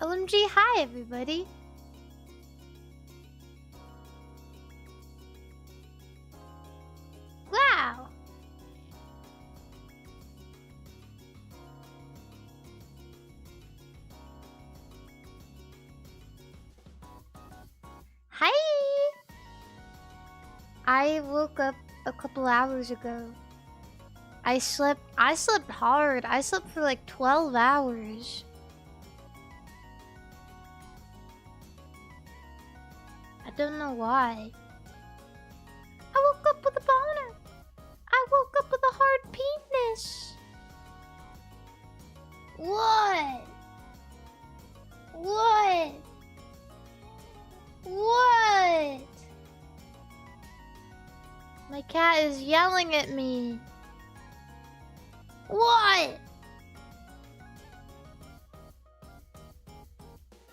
OMG, hi everybody. Wow. Hi. I woke up a couple hours ago. I slept hard. I slept for like 12 hours. I don't know why. I woke up with a boner. I woke up with a hard penis. What? What? What? My cat is yelling at me. What?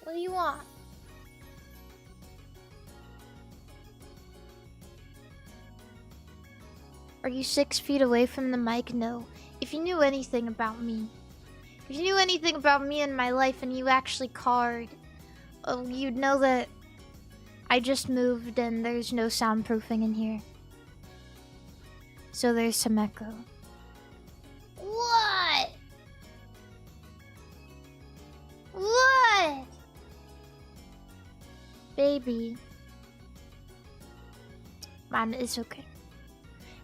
What do you want? Are you 6 feet away from the mic? No. If you knew anything about me, and my life and you actually card, you'd know that I just moved and there's no soundproofing in here. So there's some echo. What? What? Baby. Man, it's okay.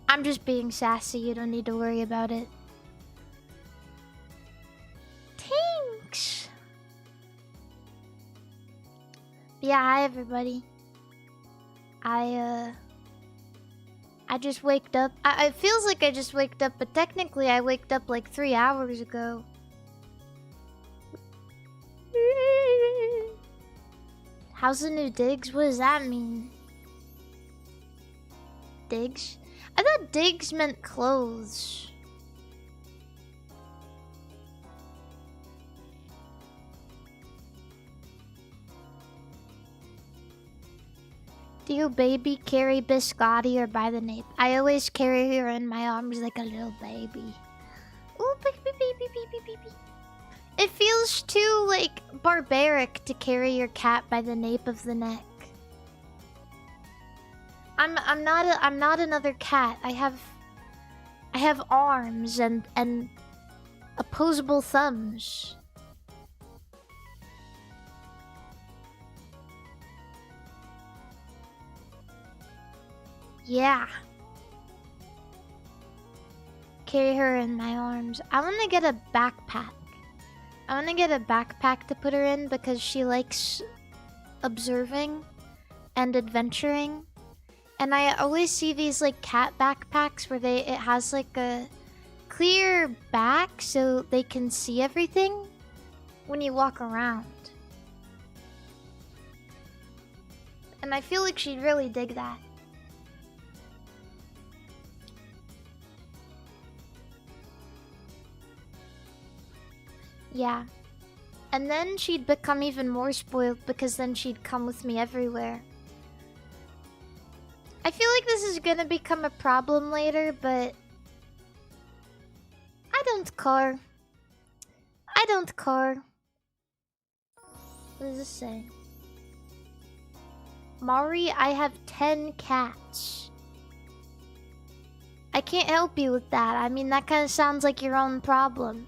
I'm just being sassy, you don't need to worry about it. Thanks! Yeah, hi everybody. I just waked up. It feels like I just waked up, but technically I waked up like 3 hours ago. How's the new digs? What does that mean? Digs? I thought digs meant clothes. Do you baby carry Biscotti or by the nape? I always carry her in my arms like a little baby. Ooh, baby. It feels too, like, barbaric to carry your cat by the nape of the neck. I'm not another cat. I have arms and opposable thumbs. Yeah. Carry her in my arms. I want to get a backpack. I want to get a backpack to put her in because she likes observing and adventuring. And I always see these like cat backpacks where it has like a clear back so they can see everything when you walk around. And I feel like she'd really dig that. Yeah. And then she'd become even more spoiled because then she'd come with me everywhere. I feel like this is gonna become a problem later, but I don't care. I don't care. What does this say? Mari, I have 10 cats. I can't help you with that. I mean, that kind of sounds like your own problem.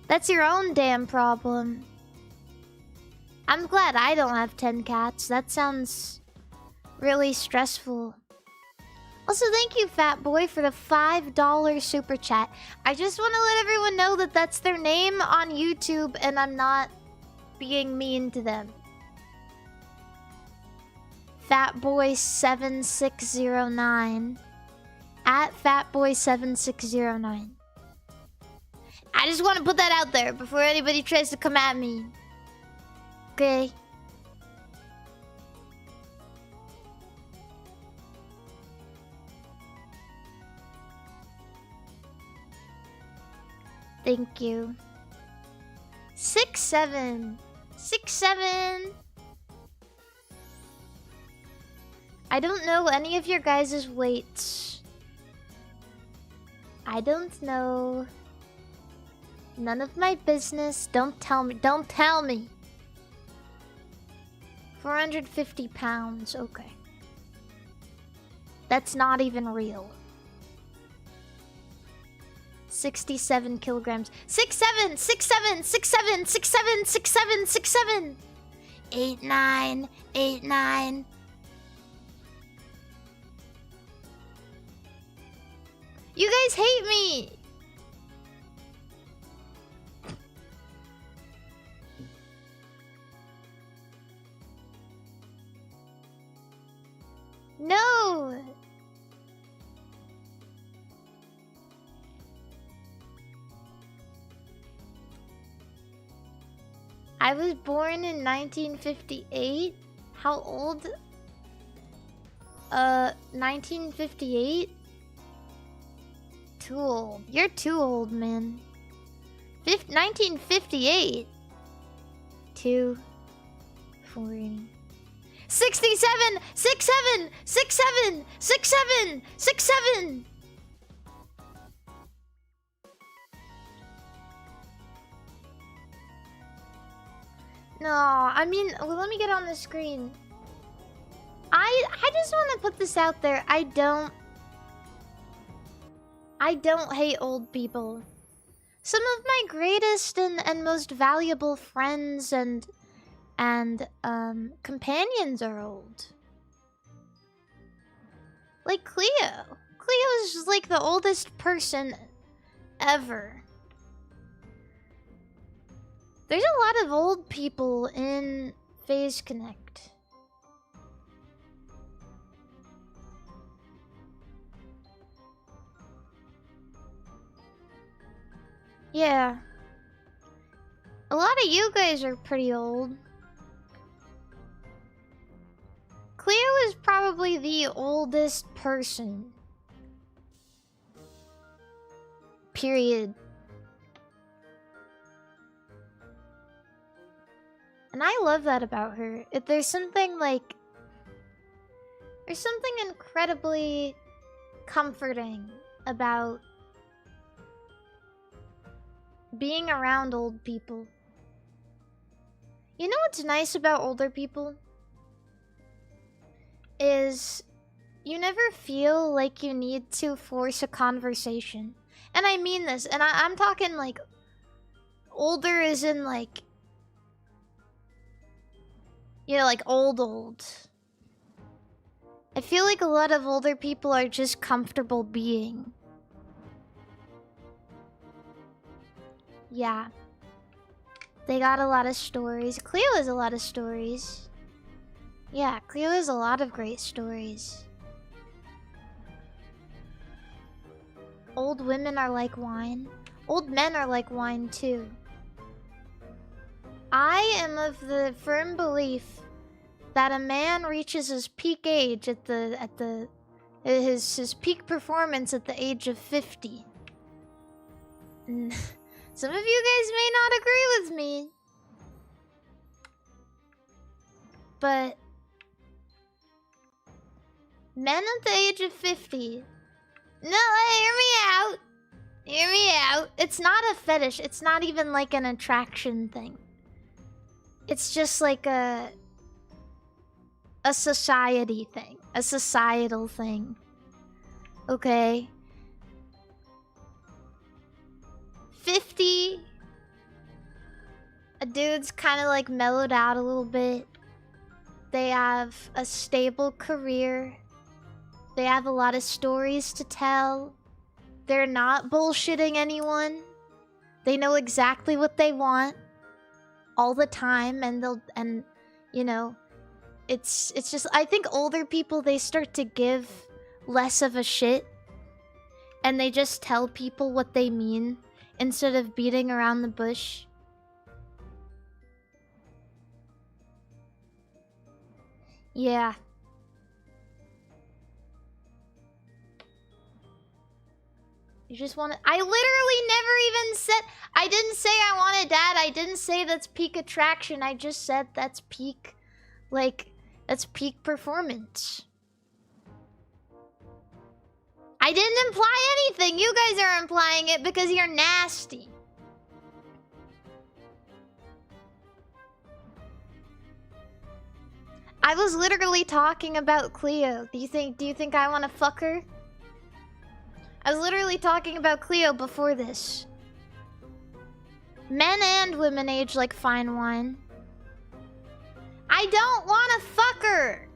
That's your own damn problem. I'm glad I don't have 10 cats. That sounds really stressful. Also, thank you, Fat Boy, for the $5 super chat. I just want to let everyone know that that's their name on YouTube and I'm not being mean to them. Fatboy7609. At Fatboy7609. I just want to put that out there before anybody tries to come at me. Okay? Thank you. 6-7. 6-7. I don't know any of your guys' weights. I don't know. None of my business. Don't tell me. Don't tell me. 450 pounds. Okay. That's not even real. 67 kilograms. 6'7", 6'7", 6'7", 6'7", 6'7", 6'7". 8'9", 8'9". You guys hate me! No! I was born in 1958. How old? 1958? Too old. You're too old, man. 1958. 240. 67! 67! 67! 67! 67! No, I mean, well, let me get on the screen. I just want to put this out there. I don't hate old people. Some of my greatest and most valuable friends and companions are old. Like Cleo. Cleo is like the oldest person ever. There's a lot of old people in Phase Connect. Yeah. A lot of you guys are pretty old. Cleo is probably the oldest person. Period. And I love that about her. There's something incredibly comforting about being around old people. You know what's nice about older people? Is you never feel like you need to force a conversation. And I mean this, and I'm talking like older as in like, you know, like old. I feel like a lot of older people are just comfortable being. Yeah. They got a lot of stories. Cleo has a lot of stories. Yeah, Cleo has a lot of great stories. Old women are like wine. Old men are like wine too. I am of the firm belief that a man reaches his peak age his peak performance at the age of 50. Some of you guys may not agree with me, but men at the age of 50. No, hear me out. Hear me out. It's not a fetish. It's not even like an attraction thing. It's just like a society thing. A societal thing. Okay? 50. A dude's kind of like mellowed out a little bit. They have a stable career. They have a lot of stories to tell. They're not bullshitting anyone. They know exactly what they want all the time, and you know, it's just, I think older people, they start to give less of a shit, and they just tell people what they mean instead of beating around the bush. Yeah. You just want to... I literally never even said... I didn't say I want a dad. I didn't say that's peak attraction. I just said that's peak... Like, that's peak performance. I didn't imply anything. You guys are implying it because you're nasty. I was literally talking about Cleo. Do you think I want to fuck her? I was literally talking about Cleo before this. Men and women age like fine wine. I don't want to fuck her!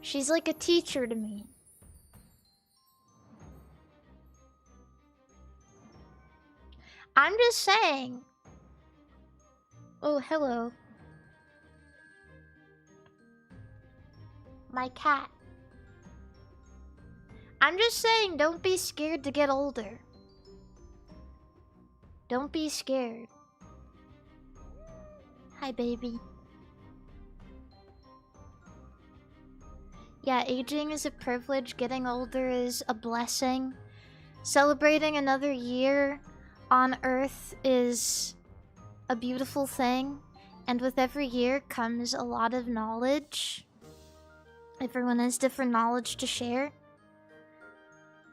She's like a teacher to me. I'm just saying. Oh, hello. My cat. I'm just saying, don't be scared to get older. Don't be scared. Hi, baby. Yeah, aging is a privilege. Getting older is a blessing. Celebrating another year on Earth is a beautiful thing. And with every year comes a lot of knowledge. Everyone has different knowledge to share.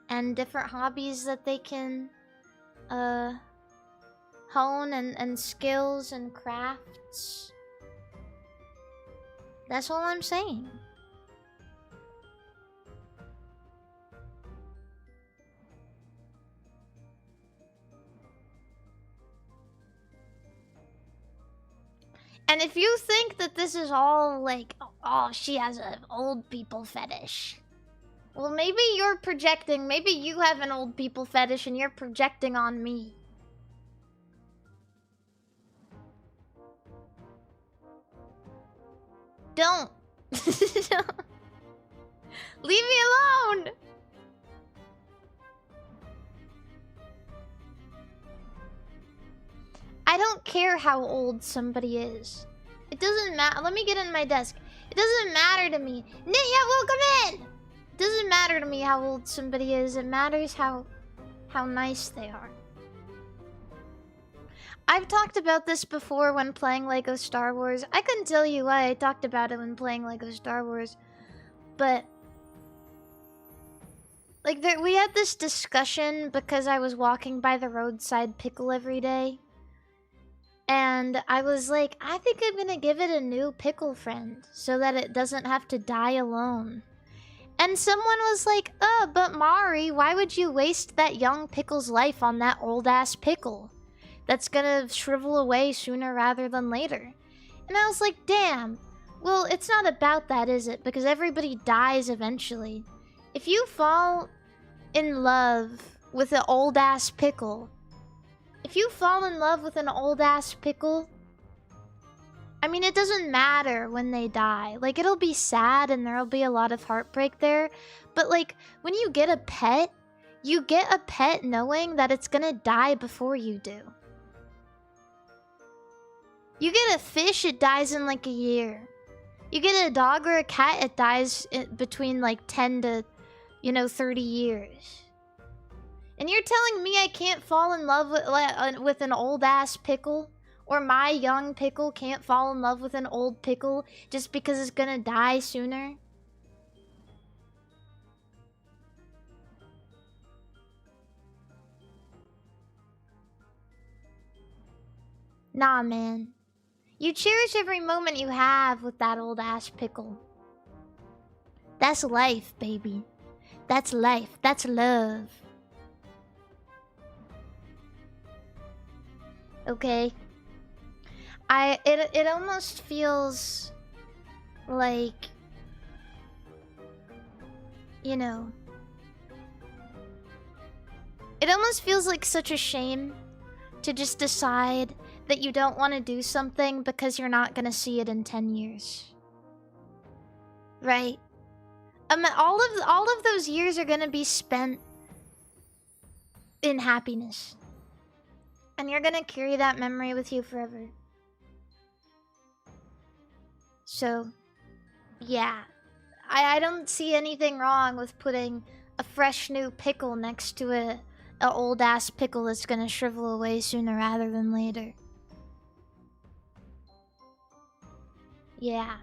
And different hobbies that they can hone and skills and crafts. That's all I'm saying. And if you think that this is all like, oh, she has an old people fetish. Well, maybe you're projecting. Maybe you have an old people fetish and you're projecting on me. Don't. Leave me alone. I don't care how old somebody is. It doesn't matter. Let me get in my desk. It doesn't matter to me. Yeah, welcome in. It doesn't matter to me how old somebody is. It matters how nice they are. I've talked about this before when playing LEGO Star Wars. I couldn't tell you why I talked about it when playing LEGO Star Wars. But like we had this discussion because I was walking by the roadside pickle every day. And I was like, I think I'm gonna give it a new pickle friend so that it doesn't have to die alone. And someone was like, oh, but Mari, why would you waste that young pickle's life on that old-ass pickle? That's gonna shrivel away sooner rather than later. And I was like, damn. Well, it's not about that, is it? Because everybody dies eventually. If you fall in love with an old-ass pickle... If you fall in love with an old-ass pickle... I mean, it doesn't matter when they die. Like, it'll be sad and there'll be a lot of heartbreak there. But, like, when you get a pet, you get a pet knowing that it's gonna die before you do. You get a fish, it dies in, like, a year. You get a dog or a cat, it dies between, like, 10 to, 30 years. And you're telling me I can't fall in love with an old-ass pickle? Or my young pickle can't fall in love with an old pickle just because it's gonna die sooner? Nah, man. You cherish every moment you have with that old-ass pickle. That's life, baby. That's life. That's love. Okay? It almost feels like, it almost feels like such a shame to just decide that you don't want to do something because you're not gonna see it in 10 years. Right? All of those years are gonna be spent in happiness. And you're gonna carry that memory with you forever. So, yeah. I don't see anything wrong with putting a fresh new pickle next to a old-ass pickle that's gonna shrivel away sooner rather than later. Yeah.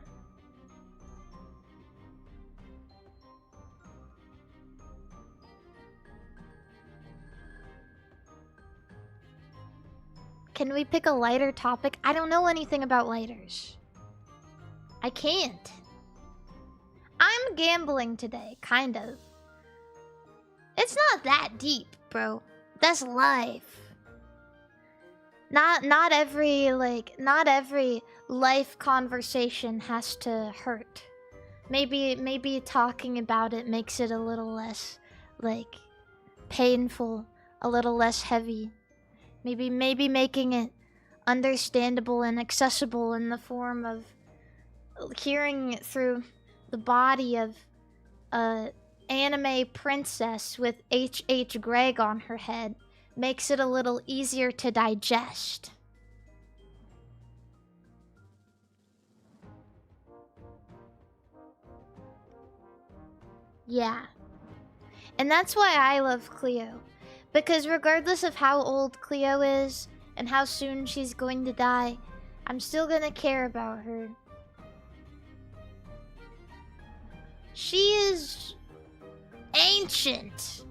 Can we pick a lighter topic? I don't know anything about lighters. I can't. I'm gambling today, kind of. It's not that deep, bro. That's life. Not every life conversation has to hurt. Maybe talking about it makes it a little less like painful, a little less heavy. Maybe making it understandable and accessible in the form of hearing through the body of a anime princess with H.H. Greg on her head makes it a little easier to digest. Yeah. And that's why I love Cleo. Because regardless of how old Cleo is and how soon she's going to die, I'm still gonna care about her. She is ancient.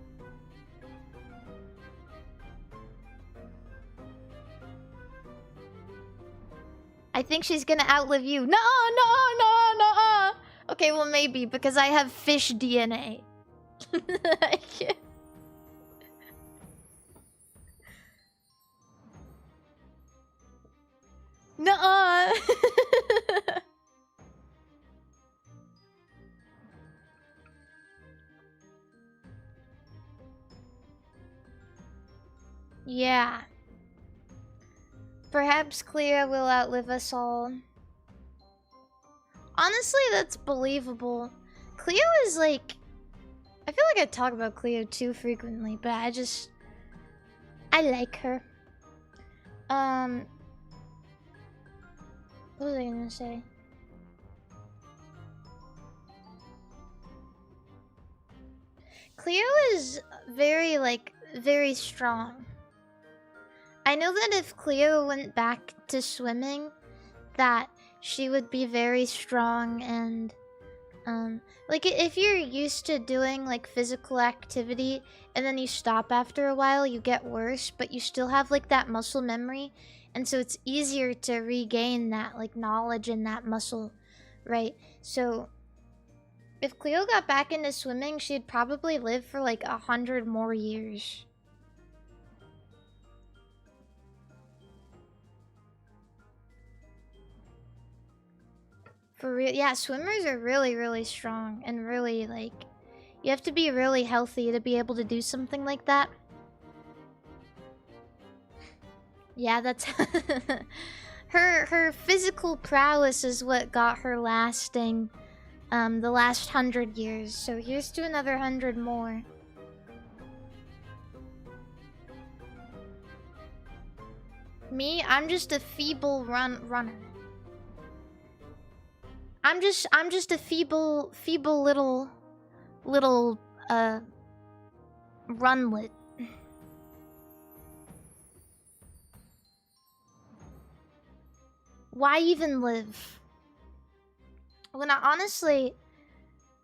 I think she's gonna outlive you. No. Okay, well maybe, because I have fish DNA. I can't. Nuh-uh. Yeah. Perhaps Cleo will outlive us all. Honestly, that's believable. Cleo is like... I feel like I talk about Cleo too frequently, but I like her. What was I gonna say? Cleo is very strong. I know that if Cleo went back to swimming, that she would be very strong and like if you're used to doing like physical activity and then you stop after a while, you get worse, but you still have like that muscle memory, and so it's easier to regain that like knowledge and that muscle, right? So if Cleo got back into swimming, she'd probably live for like 100 more years. For real, yeah, swimmers are really strong and really like, you have to be really healthy to be able to do something like that. Yeah, that's her physical prowess is what got her lasting the last 100 years. So here's to another 100 more. Me, I'm just a feeble runner. I'm just a feeble little runlet. Why even live? When honestly,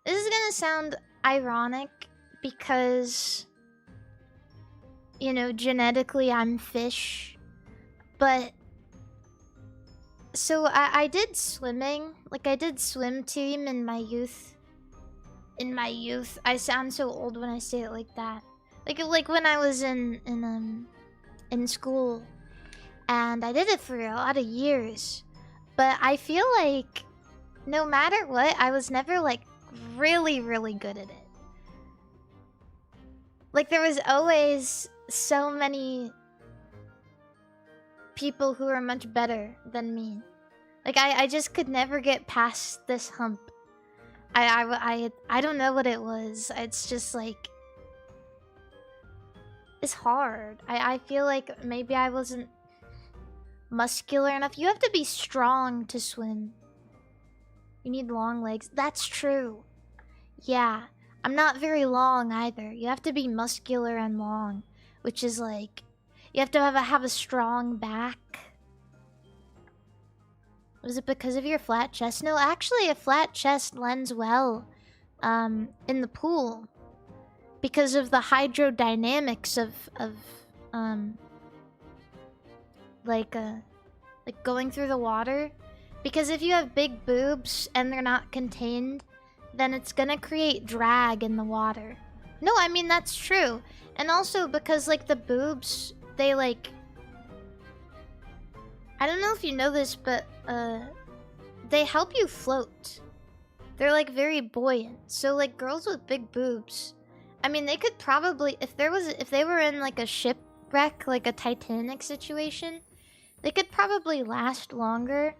this is gonna sound ironic because, you know, genetically I'm fish, but so I did swimming. Like I did swim team in my youth. I sound so old when I say it like that. Like when I was in school, and I did it for a lot of years. But I feel like no matter what, I was never like really good at it. Like there was always so many people who are much better than me. Like I just could never get past this hump. I don't know what it was. It's just like, it's hard. I feel like maybe I wasn't muscular enough. You have to be strong to swim. You need long legs. That's true. Yeah, I'm not very long either. You have to be muscular and long, which is like, you have to have a strong back. Was it because of your flat chest? No, actually a flat chest lends well in the pool because of the hydrodynamics of like going through the water. Because if you have big boobs and they're not contained, then it's gonna create drag in the water. No, I mean, that's true. And also because, like, the boobs, they, like... I don't know if you know this, but, they help you float. They're, like, very buoyant. So, like, girls with big boobs... I mean, they could probably... If they were in, like, a shipwreck, like a Titanic situation, they could probably last longer.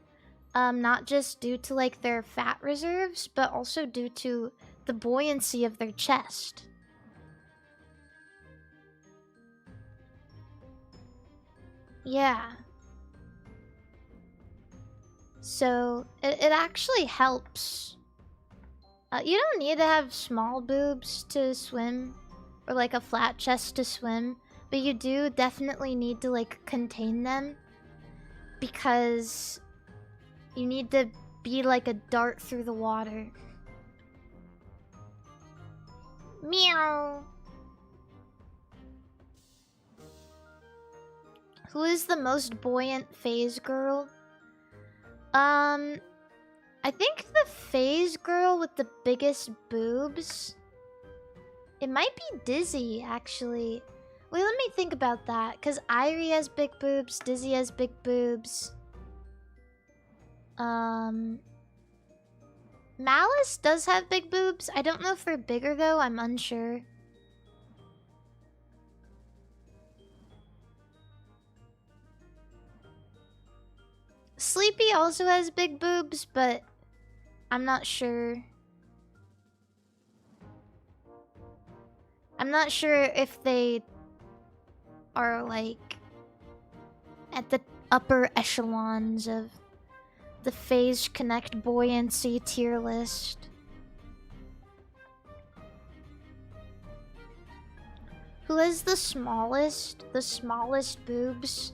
Not just due to, like, their fat reserves, but also due to the buoyancy of their chest. Yeah. So, it actually helps. You don't need to have small boobs to swim, or, like, a flat chest to swim, but you do definitely need to, like, contain them, because... you need to be like a dart through the water. Meow. Who is the most buoyant phase girl? I think the phase girl with the biggest boobs. It might be Dizzy, actually. Wait, let me think about that. Because Irie has big boobs, Dizzy has big boobs. Malice does have big boobs. I don't know if they're bigger though, I'm unsure. Sleepy also has big boobs, but I'm not sure. I'm not sure if they are like at the upper echelons of the Phase Connect buoyancy tier list. Who has the smallest boobs?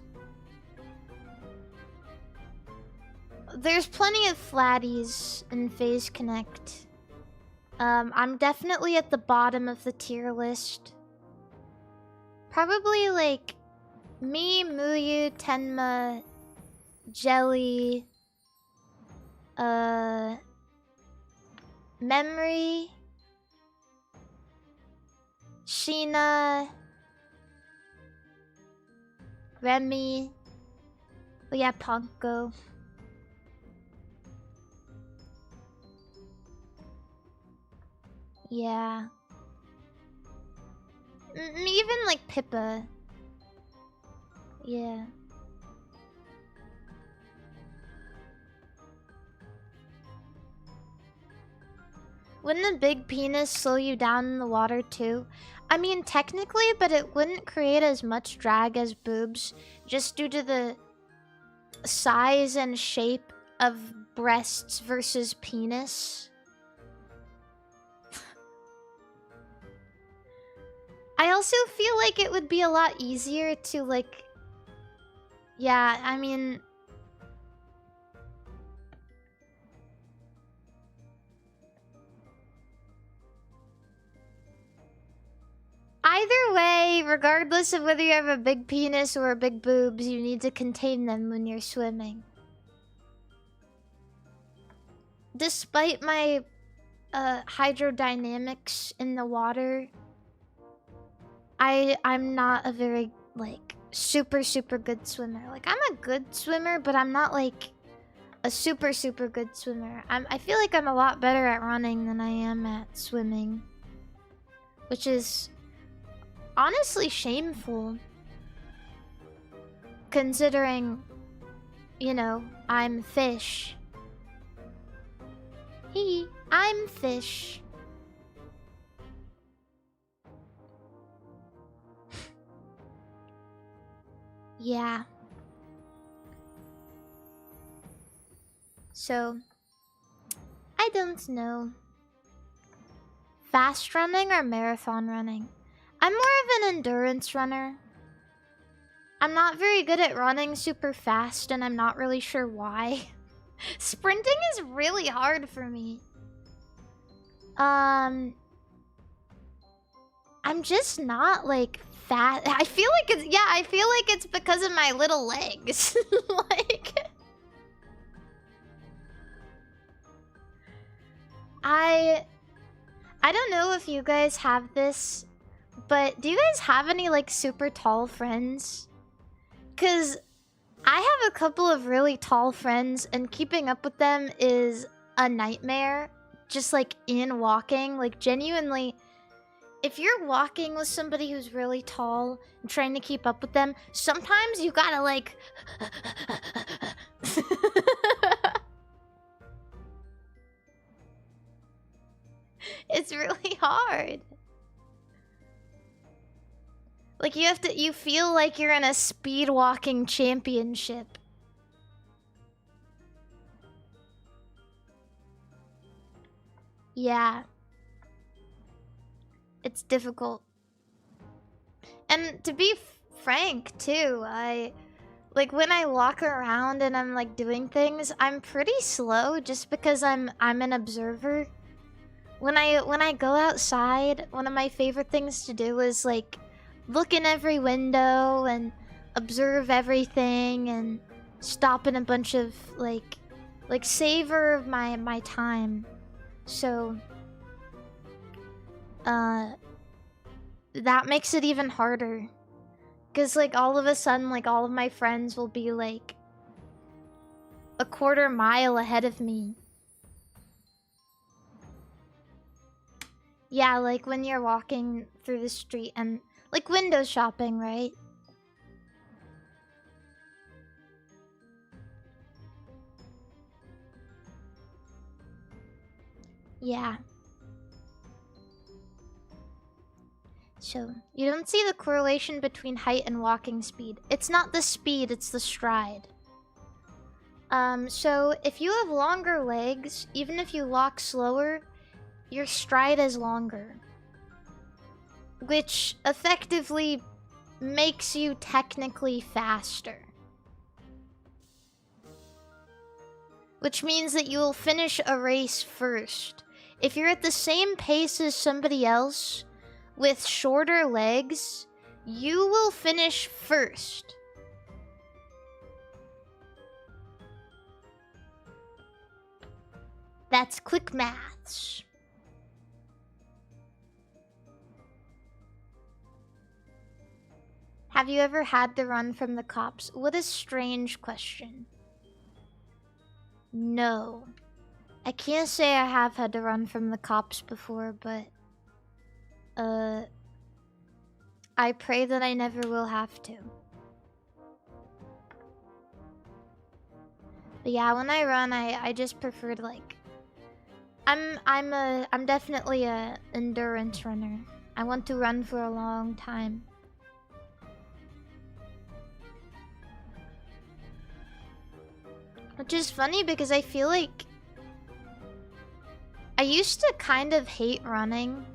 There's plenty of flatties in Phase Connect. I'm definitely at the bottom of the tier list. Probably like me, Muyu, Tenma, Jelly, Memory, Sheena, Remy. Oh yeah, Ponko. Yeah. Even like Pippa. Yeah. Wouldn't a big penis slow you down in the water too? I mean, technically, but it wouldn't create as much drag as boobs, just due to the size and shape of breasts versus penis. I also feel like it would be a lot easier to, like... Yeah, I mean... Either way, regardless of whether you have a big penis or a big boobs, you need to contain them when you're swimming. Despite my hydrodynamics in the water, I'm not a very, like, super good swimmer. Like, I'm a good swimmer, but I'm not, like, a super good swimmer. I feel like I'm a lot better at running than I am at swimming. Which is honestly shameful. Considering, you know, I'm fish. I'm fish. Yeah. So, I don't know. Fast running or marathon running? I'm more of an endurance runner. I'm not very good at running super fast, and I'm not really sure why. Sprinting is really hard for me. I'm just not, like, fat. I feel like it's, yeah, I feel like it's because of my little legs. Like, I don't know if you guys have this, but do you guys have any like super tall friends? 'Cause I have a couple of really tall friends and keeping up with them is a nightmare. Just like in walking, like genuinely, if you're walking with somebody who's really tall and trying to keep up with them, sometimes you gotta like it's really hard. Like you feel like you're in a speed walking championship. Yeah. It's difficult. And to be frank too, like when I walk around and I'm like doing things, I'm pretty slow just because I'm an observer. When I go outside, one of my favorite things to do is like look in every window and observe everything and stop in a bunch of like savor of my time. So that makes it even harder. 'Cause like all of a sudden like all of my friends will be like a quarter mile ahead of me. Yeah, like when you're walking through the street and like window shopping, right? Yeah. So, you don't see the correlation between height and walking speed. It's not the speed, it's the stride. So if you have longer legs, even if you walk slower, your stride is longer. Which effectively makes you technically faster. Which means that you will finish a race first. If you're at the same pace as somebody else with shorter legs, you will finish first. That's quick maths. Have you ever had to run from the cops? What a strange question. No. I can't say I have had to run from the cops before, but I pray that I never will have to. But yeah, when I run, I just prefer to like I'm definitely a endurance runner. I want to run for a long time. Which is funny because I feel like I used to kind of hate running.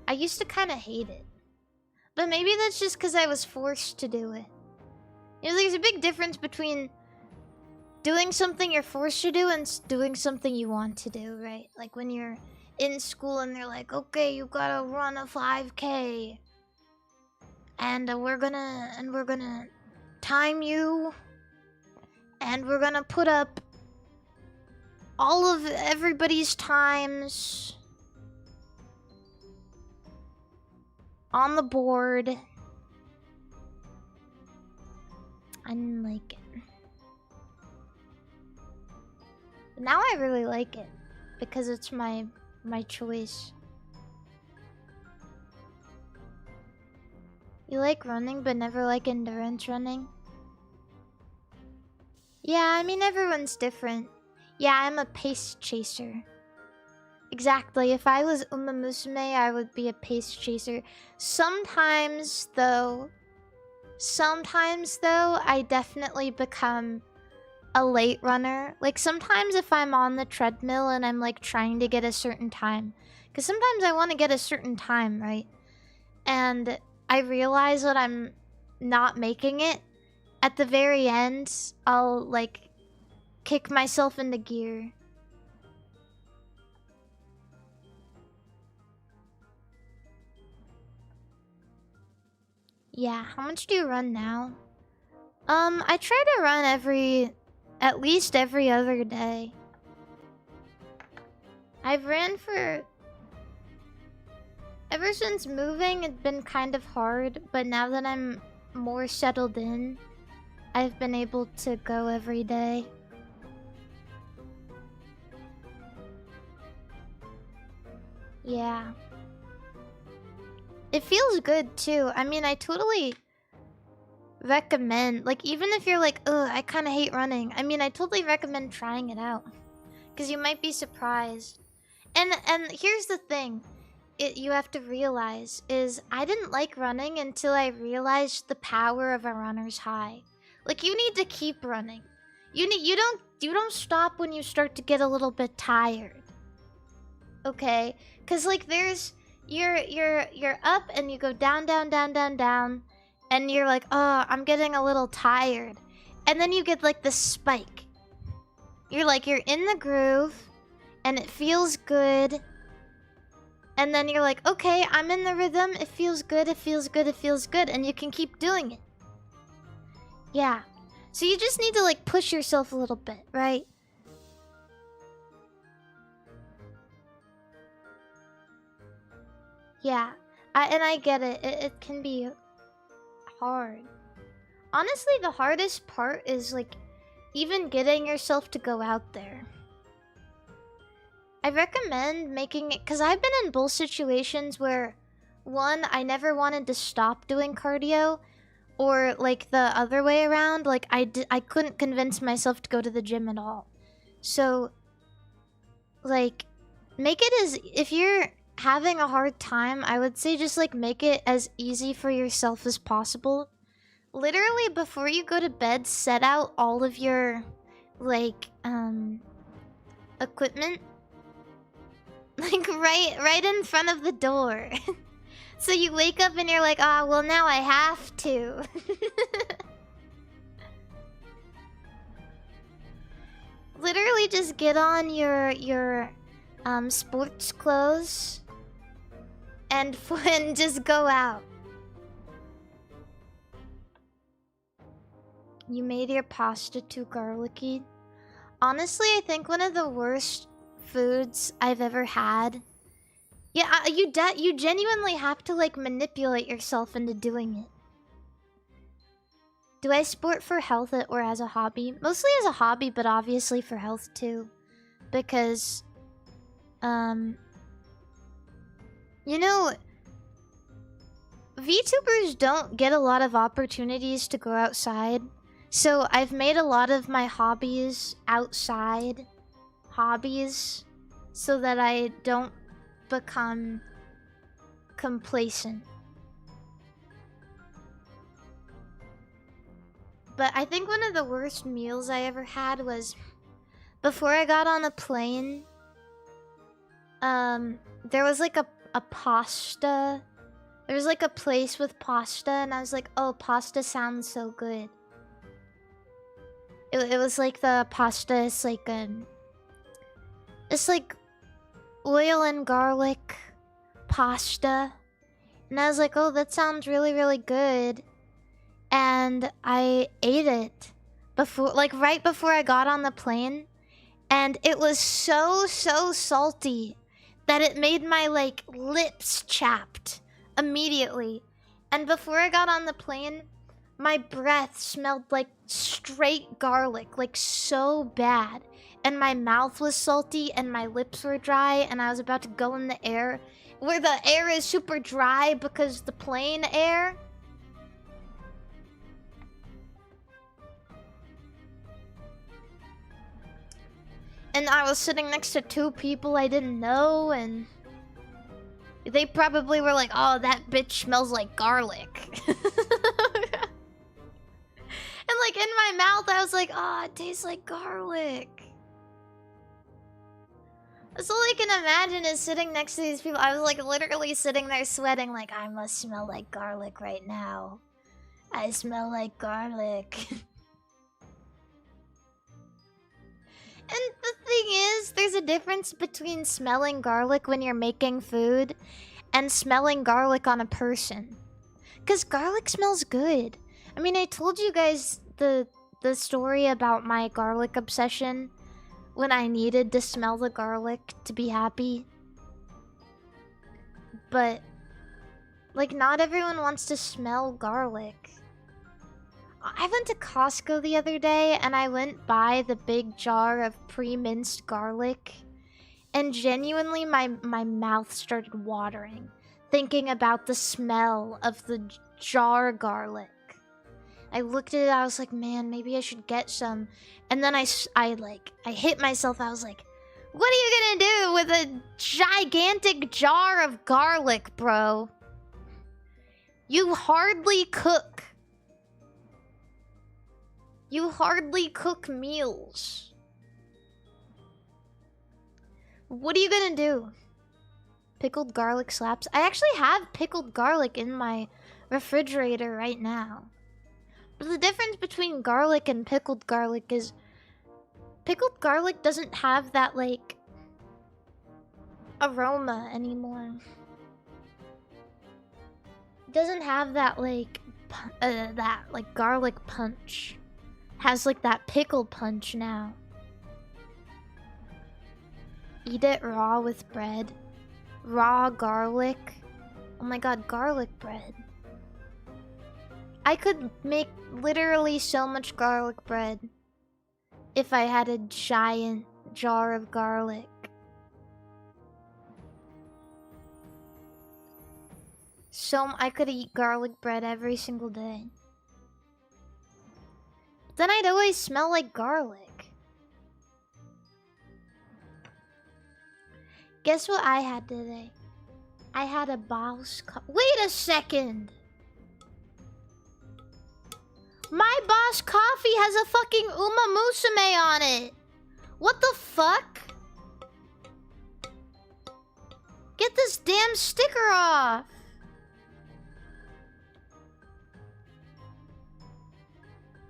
I used to kind of hate it. But maybe that's just because I was forced to do it. You know, there's a big difference between doing something you're forced to do and doing something you want to do, right? Like when you're in school and they're like, okay, you gotta run a 5K. And we're gonna time you. And we're gonna put up all of everybody's times on the board. I didn't like it. But now I really like it because it's my choice. You like running but never like endurance running? Yeah, I mean everyone's different. Yeah, I'm a pace chaser. Exactly. If I was Uma Musume, I would be a pace chaser. Sometimes though, I definitely become a late runner. Like sometimes if I'm on the treadmill and I'm like trying to get a certain time, because sometimes I want to get a certain time, right? And I realize that I'm not making it. At the very end, I'll like kick myself into gear. Yeah, how much do you run now? I try to run at least every other day. I've ran for... Ever since moving, it's been kind of hard, but now that I'm more settled in, I've been able to go every day. Yeah. It feels good too. I mean, I totally recommend, like, even if you're like, ugh, I kind of hate running. I mean, I totally recommend trying it out. Because you might be surprised. And here's the thing. You have to realize is I didn't like running until I realized the power of a runner's high. Like, you need to keep running. You don't stop when you start to get a little bit tired. Okay? Cause like you're up and you go down, and you're like, oh, I'm getting a little tired. And then you get like the spike. You're in the groove and it feels good. And then you're like, okay, I'm in the rhythm. It feels good, it feels good, it feels good. And you can keep doing it. Yeah. So you just need to like push yourself a little bit, right? Yeah. And I get it. It can be hard. Honestly, the hardest part is like even getting yourself to go out there. I recommend making it, because I've been in both situations where, one, I never wanted to stop doing cardio, or like the other way around, like I couldn't convince myself to go to the gym at all. So, like, make it as, if you're having a hard time, I would say just like make it as easy for yourself as possible. Literally, before you go to bed, set out all of your, like, equipment. Like, right in front of the door. So you wake up and you're like, ah, well, now I have to. Literally just get on your sports clothes and just go out. You made your pasta too garlicky. Honestly, I think one of the worst foods I've ever had. Yeah, you genuinely have to like manipulate yourself into doing it. Do I sport for health or as a hobby? Mostly as a hobby, but obviously for health too. Because you know, VTubers don't get a lot of opportunities to go outside. So I've made a lot of my hobbies outside hobbies so that I don't become complacent. But I think one of the worst meals I ever had was before I got on a plane. There was like a pasta. There was like a place with pasta, and I was like, oh, pasta sounds so good. It was like the pasta is like it's like oil and garlic pasta. And I was like, oh, that sounds really, really good. And I ate it before, like right before I got on the plane. And it was so salty that it made my like lips chapped immediately. And before I got on the plane, my breath smelled like straight garlic, like so bad. And my mouth was salty and my lips were dry, and I was about to go in the air where the air is super dry because the plane air. And I was sitting next to two people I didn't know, and they probably were like, oh, that bitch smells like garlic. And like in my mouth, I was like, oh, it tastes like garlic. That's all I can imagine is sitting next to these people. I was like literally sitting there sweating like, I must smell like garlic right now. I smell like garlic. And the thing is, there's a difference between smelling garlic when you're making food and smelling garlic on a person. Because garlic smells good. I mean, I told you guys the story about my garlic obsession when I needed to smell the garlic to be happy. But, like, not everyone wants to smell garlic. I went to Costco the other day and I went by the big jar of pre-minced garlic. And genuinely, my mouth started watering, thinking about the smell of the jar garlic. I looked at it, I was like, man, maybe I should get some. And then I hit myself, I was like, what are you gonna do with a gigantic jar of garlic, bro? You hardly cook. You hardly cook meals. What are you gonna do? Pickled garlic slaps? I actually have pickled garlic in my refrigerator right now. But the difference between garlic and pickled garlic is pickled garlic doesn't have that, like, aroma anymore. It doesn't have that, like, garlic punch. It has, like, that pickle punch now. Eat it raw with bread. Raw garlic. Oh my god, garlic bread. I could make literally so much garlic bread if I had a giant jar of garlic. So I could eat garlic bread every single day. But then I'd always smell like garlic. Guess what I had today? I had a Boss coffee. Wait a second! My Boss coffee has a fucking Uma Musume on it! What the fuck? Get this damn sticker off!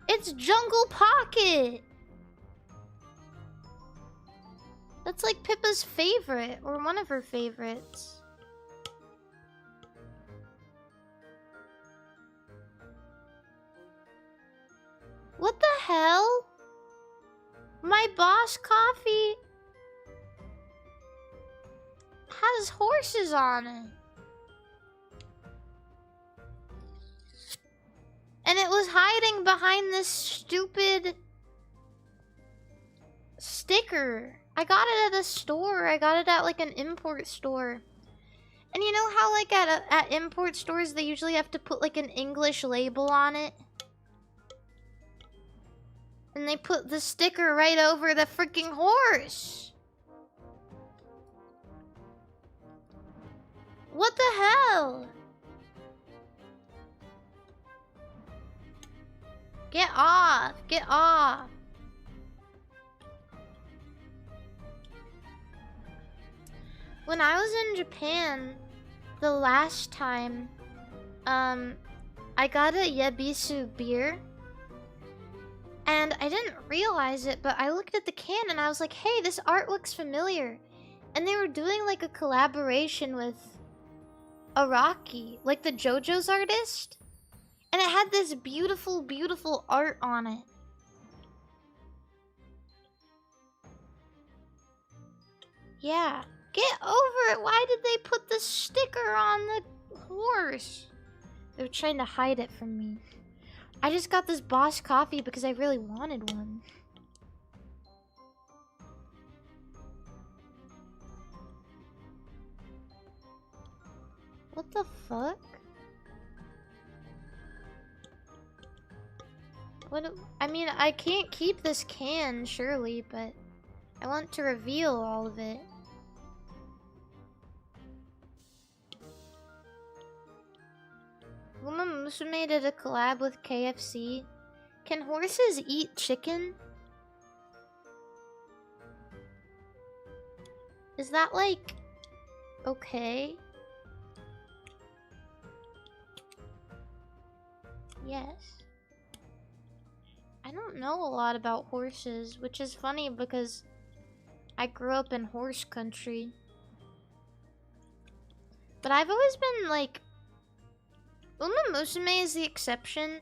It's Jungle Pocket! That's like Pippa's favorite, or one of her favorites. What the hell? My Boss coffee has horses on it. And it was hiding behind this stupid sticker. I got it at a store. I got it at like an import store. And you know how like at import stores they usually have to put like an English label on it? And they put the sticker right over the freaking horse. What the hell? Get off! Get off! When I was in Japan, the last time, I got a Yabisu beer. And I didn't realize it, but I looked at the can and I was like, hey, this art looks familiar. And they were doing like a collaboration with Araki, like the JoJo's artist. And it had this beautiful, beautiful art on it. Yeah. Get over it! Why did they put the sticker on the horse? They were trying to hide it from me. I just got this Boss coffee because I really wanted one. What the fuck? I mean, I can't keep this can, surely, but I want to reveal all of it. Uma Musume did a collab with KFC. Can horses eat chicken? Is that like okay? Yes. I don't know a lot about horses, which is funny because I grew up in horse country. But I've always been like Musume is the exception,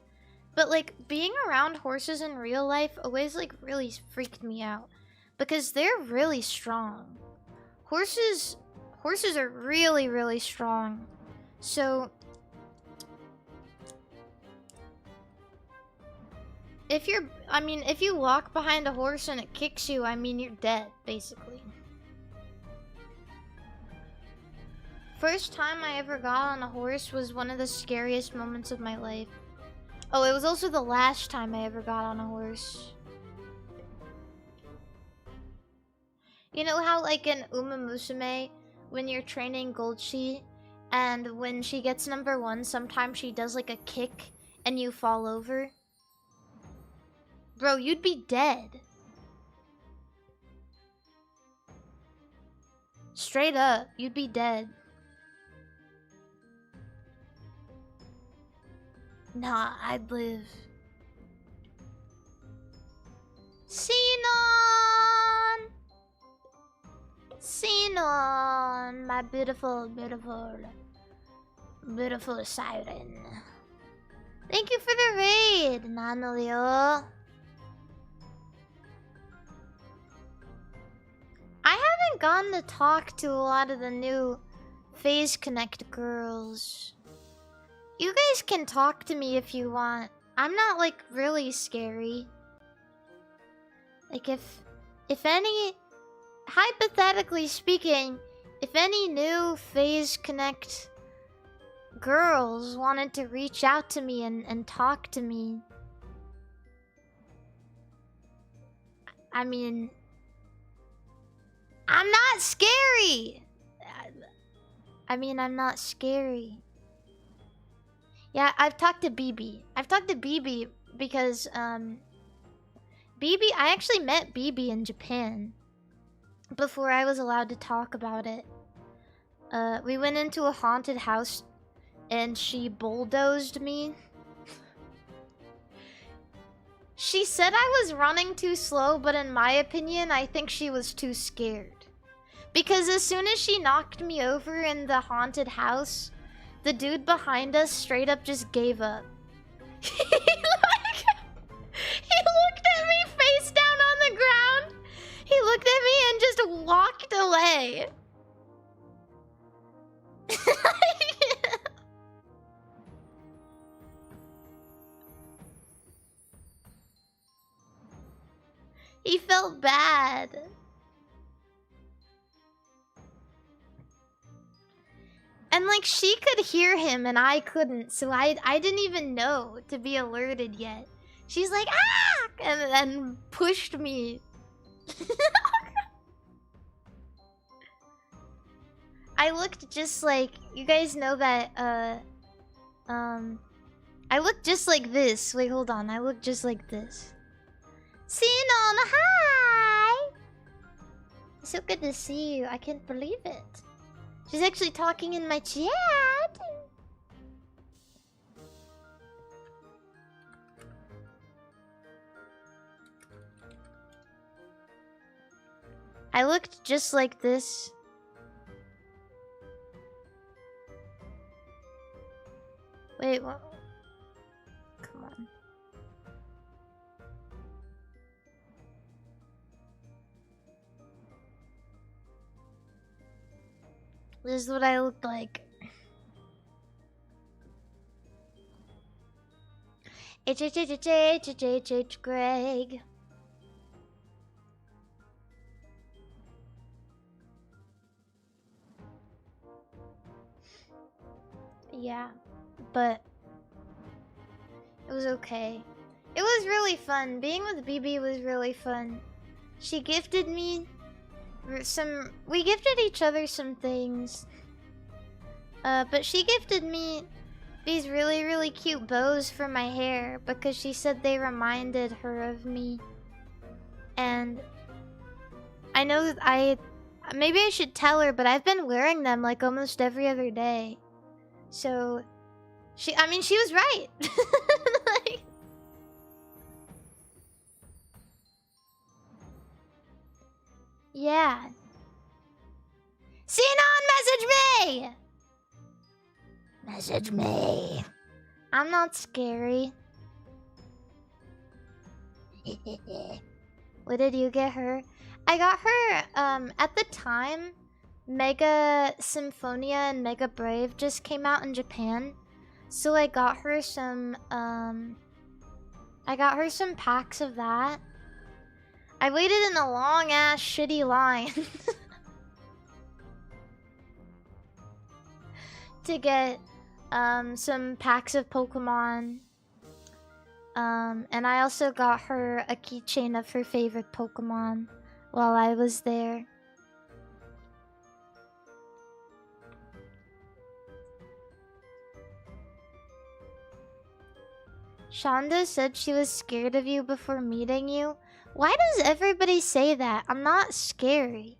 but like being around horses in real life always like really freaked me out because they're really strong. Horses are really, really strong. So if you walk behind a horse and it kicks you, I mean, you're dead, basically. First time I ever got on a horse was one of the scariest moments of my life. Oh, it was also the last time I ever got on a horse. You know how, like, in Musume, when you're training Goldshi, and when she gets number 1, sometimes she does, like, a kick, and you fall over? Bro, you'd be dead. Straight up, you'd be dead. Nah, I'd live. Sinon! Sinon, my beautiful, beautiful, beautiful siren. Thank you for the raid, Nanolio. I haven't gotten to talk to a lot of the new Phase Connect girls. You guys can talk to me if you want. I'm not, like, really scary. Like, if any... Hypothetically speaking, if any new Phase Connect girls wanted to reach out to me and talk to me... I mean... I'm not scary! I'm not scary. Yeah, I've talked to BB. I've talked to BB because, BB... I actually met BB in Japan before I was allowed to talk about it. We went into a haunted house and she bulldozed me. She said I was running too slow, but in my opinion, I think she was too scared. Because as soon as she knocked me over in the haunted house, the dude behind us straight up just gave up. He looked at me face down on the ground. He looked at me and just walked away. He felt bad. And like she could hear him and I couldn't, so I didn't even know to be alerted yet. She's like, ah! And then pushed me. I looked just like, you guys know that, I looked just like this. Wait, hold on, I look just like this. Sinon, hi! So good to see you, I can't believe it. She's actually talking in my chat. I looked just like this. Wait, what? Come on. This is what I look like. H Greg. Yeah, but it was okay. It was really fun. Being with BB was really fun. She gifted me we gifted each other some things. But she gifted me these really, really cute bows for my hair because she said they reminded her of me. And I know that maybe I should tell her, but I've been wearing them like almost every other day. So she was right. Like, yeah. Sinon, message me! Message me. I'm not scary. What did you get her? I got her, at the time, Mega Symphonia and Mega Brave just came out in Japan. So I got her some packs of that. I waited in a long ass shitty line to get some packs of Pokemon. And I also got her a keychain of her favorite Pokemon while I was there. Shonda said she was scared of you before meeting you. Why does everybody say that? I'm not scary.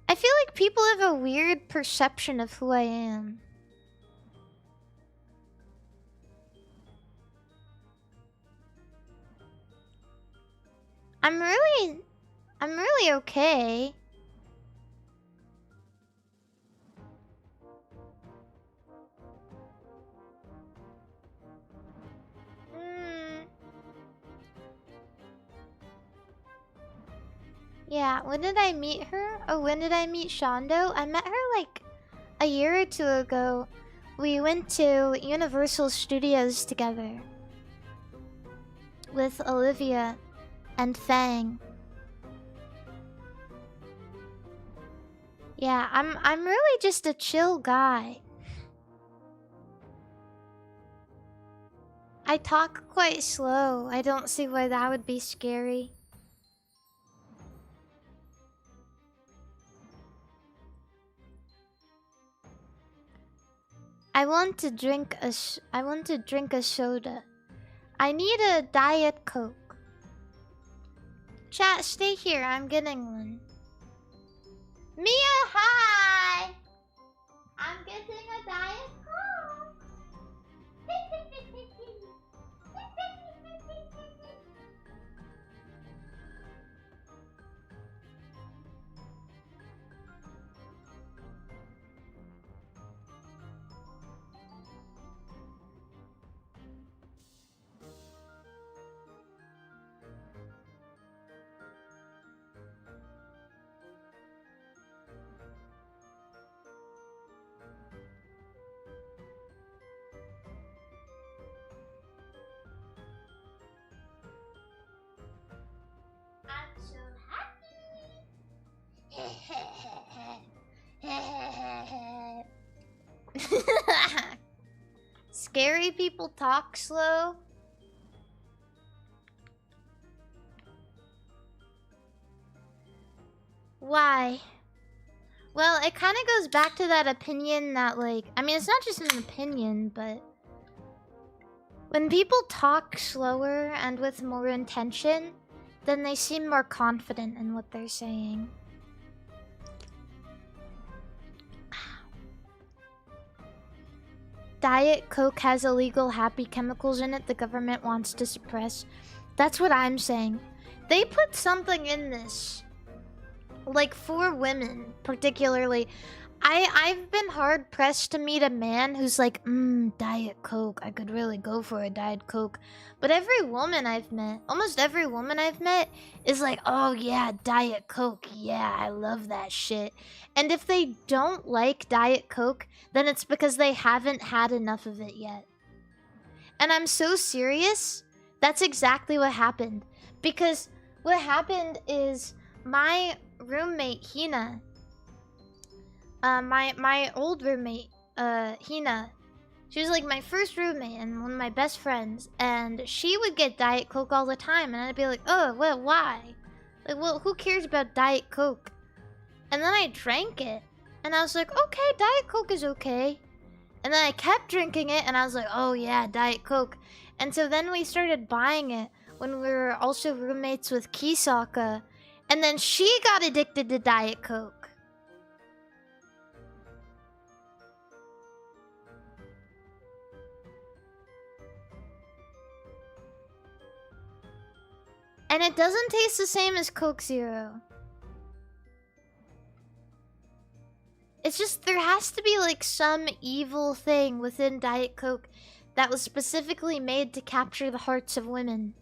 I feel like people have a weird perception of who I am. I'm really okay. Yeah, when did I meet her? Oh, when did I meet Shondo? I met her like a year or two ago. We went to Universal Studios together with Olivia and Fang. Yeah, I'm really just a chill guy. I talk quite slow. I don't see why that would be scary. I want to drink a soda. I need a Diet Coke. Chat, stay here. I'm getting one. Mia, hi! I'm getting a Diet Coke. I'm so happy. Scary people talk slow. Why? Well, it kind of goes back to that opinion that, like, I mean, it's not just an opinion, but when people talk slower and with more intention, then they seem more confident in what they're saying. Diet Coke has illegal happy chemicals in it the government wants to suppress. That's what I'm saying. They put something in this, like, for women particularly. I've been hard pressed to meet a man who's like, Diet Coke, I could really go for a Diet Coke. But every woman I've met, almost every woman I've met, is like, oh yeah, Diet Coke, yeah, I love that shit. And if they don't like Diet Coke, then it's because they haven't had enough of it yet. And I'm so serious, that's exactly what happened. Because what happened is my roommate, Hina, my old roommate, Hina, she was like my first roommate and one of my best friends, and she would get Diet Coke all the time, and I'd be like, oh, well, why? Like, well, who cares about Diet Coke? And then I drank it, and I was like, okay, Diet Coke is okay. And then I kept drinking it, and I was like, oh yeah, Diet Coke. And so then we started buying it when we were also roommates with Kisaka, and then she got addicted to Diet Coke. And it doesn't taste the same as Coke Zero. It's just there has to be like some evil thing within Diet Coke that was specifically made to capture the hearts of women.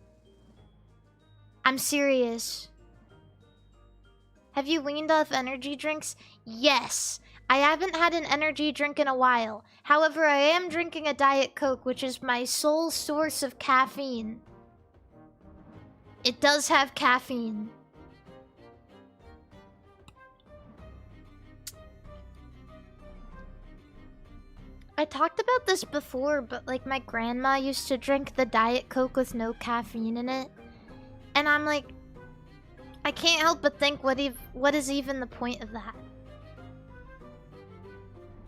I'm serious. Have you weaned off energy drinks? Yes. I haven't had an energy drink in a while. However, I am drinking a Diet Coke, which is my sole source of caffeine. It does have caffeine. I talked about this before, but like my grandma used to drink the Diet Coke with no caffeine in it. And I'm like, I can't help but think, what is even the point of that?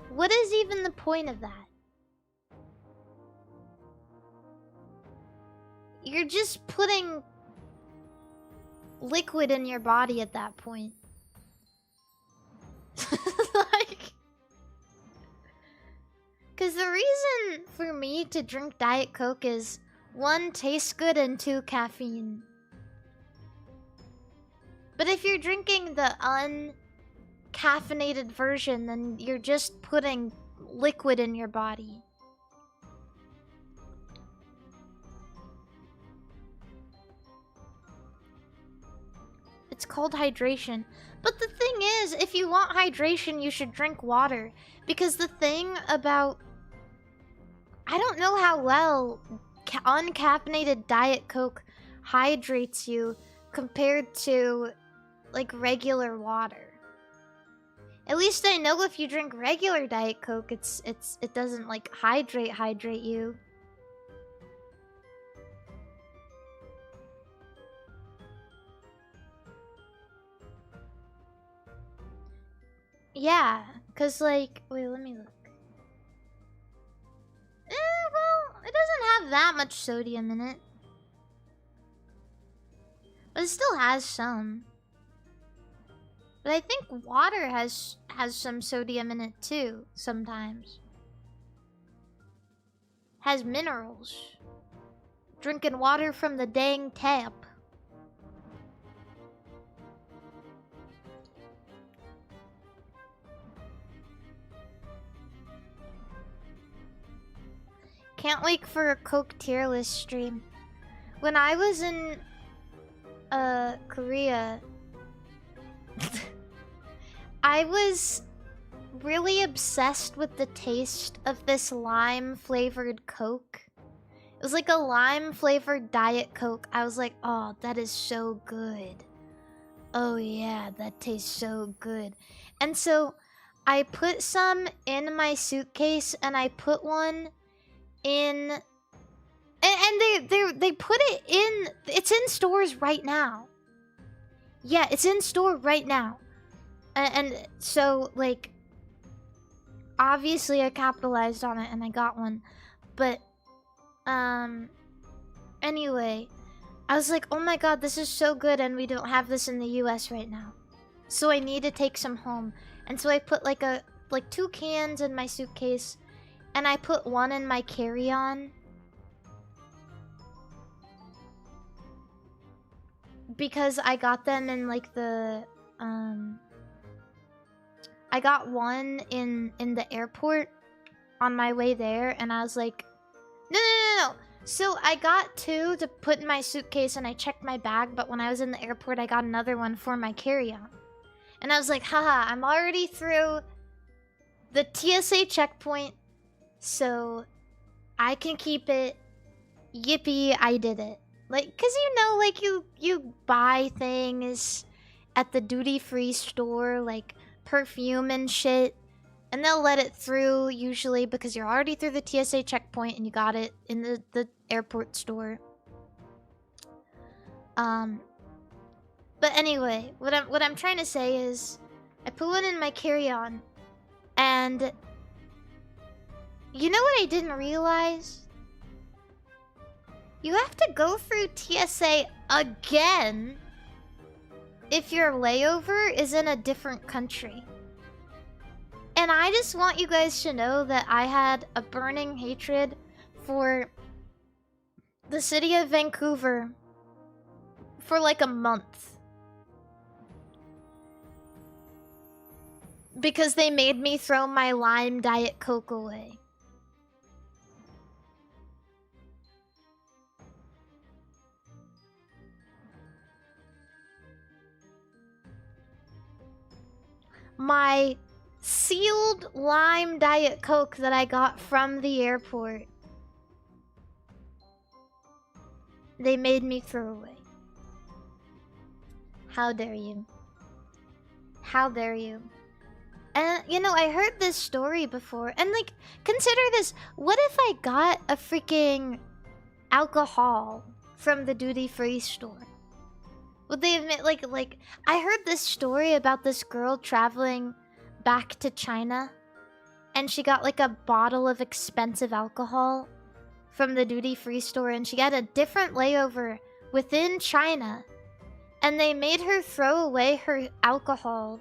What is even the point of that? You're just putting liquid in your body at that point. Like, because the reason for me to drink Diet Coke is 1, tastes good, and 2, caffeine. But if you're drinking the uncaffeinated version, then you're just putting liquid in your body. It's called hydration. But the thing is, if you want hydration, you should drink water. Because the thing about... I don't know how well uncaffeinated Diet Coke hydrates you compared to, like, regular water. At least I know if you drink regular Diet Coke, it doesn't, like, hydrate you. Yeah, cause like, wait, let me look. Well, it doesn't have that much sodium in it. But it still has some. But I think water has some sodium in it too, sometimes. Has minerals. Drinking water from the dang tap. Can't wait for a Coke tier list stream. When I was in Korea, I was really obsessed with the taste of this lime flavored Coke. It was like a lime flavored Diet Coke. I was like, oh, that is so good. Oh yeah, that tastes so good. And so I put some in my suitcase and I put one in, and they put it in, it's in stores right now. Yeah, it's in store right now. And so, like, obviously I capitalized on it and I got one. But, anyway, I was like, oh my god, this is so good and we don't have this in the US right now. So I need to take some home. And so I put like 2 cans in my suitcase. And I put one in my carry-on. Because I got them in like the I got one in the airport on my way there, and I was like, no. So I got 2 to put in my suitcase and I checked my bag, but when I was in the airport I got another one for my carry-on. And I was like, haha, I'm already through the TSA checkpoint. So, I can keep it. Yippee, I did it. Like, cause you know, like you buy things at the duty-free store, like perfume and shit, and they'll let it through usually because you're already through the TSA checkpoint and you got it in the airport store. But anyway, what I'm trying to say is, I put one in my carry-on, and you know what I didn't realize? You have to go through TSA again if your layover is in a different country. And I just want you guys to know that I had a burning hatred for the city of Vancouver for like a month. Because they made me throw my lime Diet Coke away. My sealed lime Diet Coke that I got from the airport. They made me throw away. How dare you? How dare you? And, you know, I heard this story before. And, like, consider this. What if I got a freaking alcohol from the duty-free store? Would they admit, like, I heard this story about this girl traveling back to China. And she got, like, a bottle of expensive alcohol from the duty-free store. And she got a different layover within China. And they made her throw away her alcohol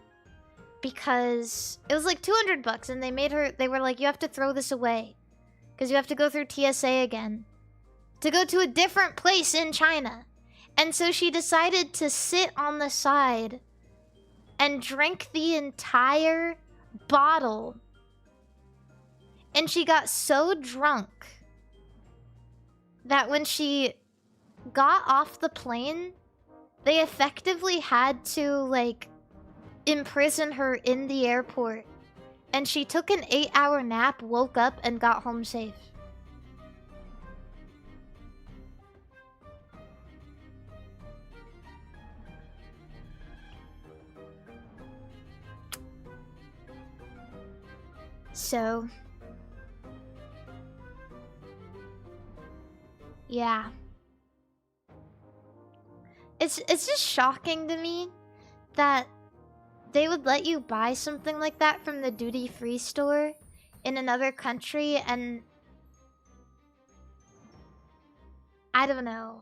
because it was like $200, and they were like, you have to throw this away because you have to go through TSA again to go to a different place in China. And so she decided to sit on the side and drink the entire bottle. And she got so drunk that when she got off the plane, they effectively had to, like, imprison her in the airport. And she took an 8-hour nap, woke up, and got home safe. So, yeah. It's just shocking to me that they would let you buy something like that from the duty-free store in another country and, I don't know,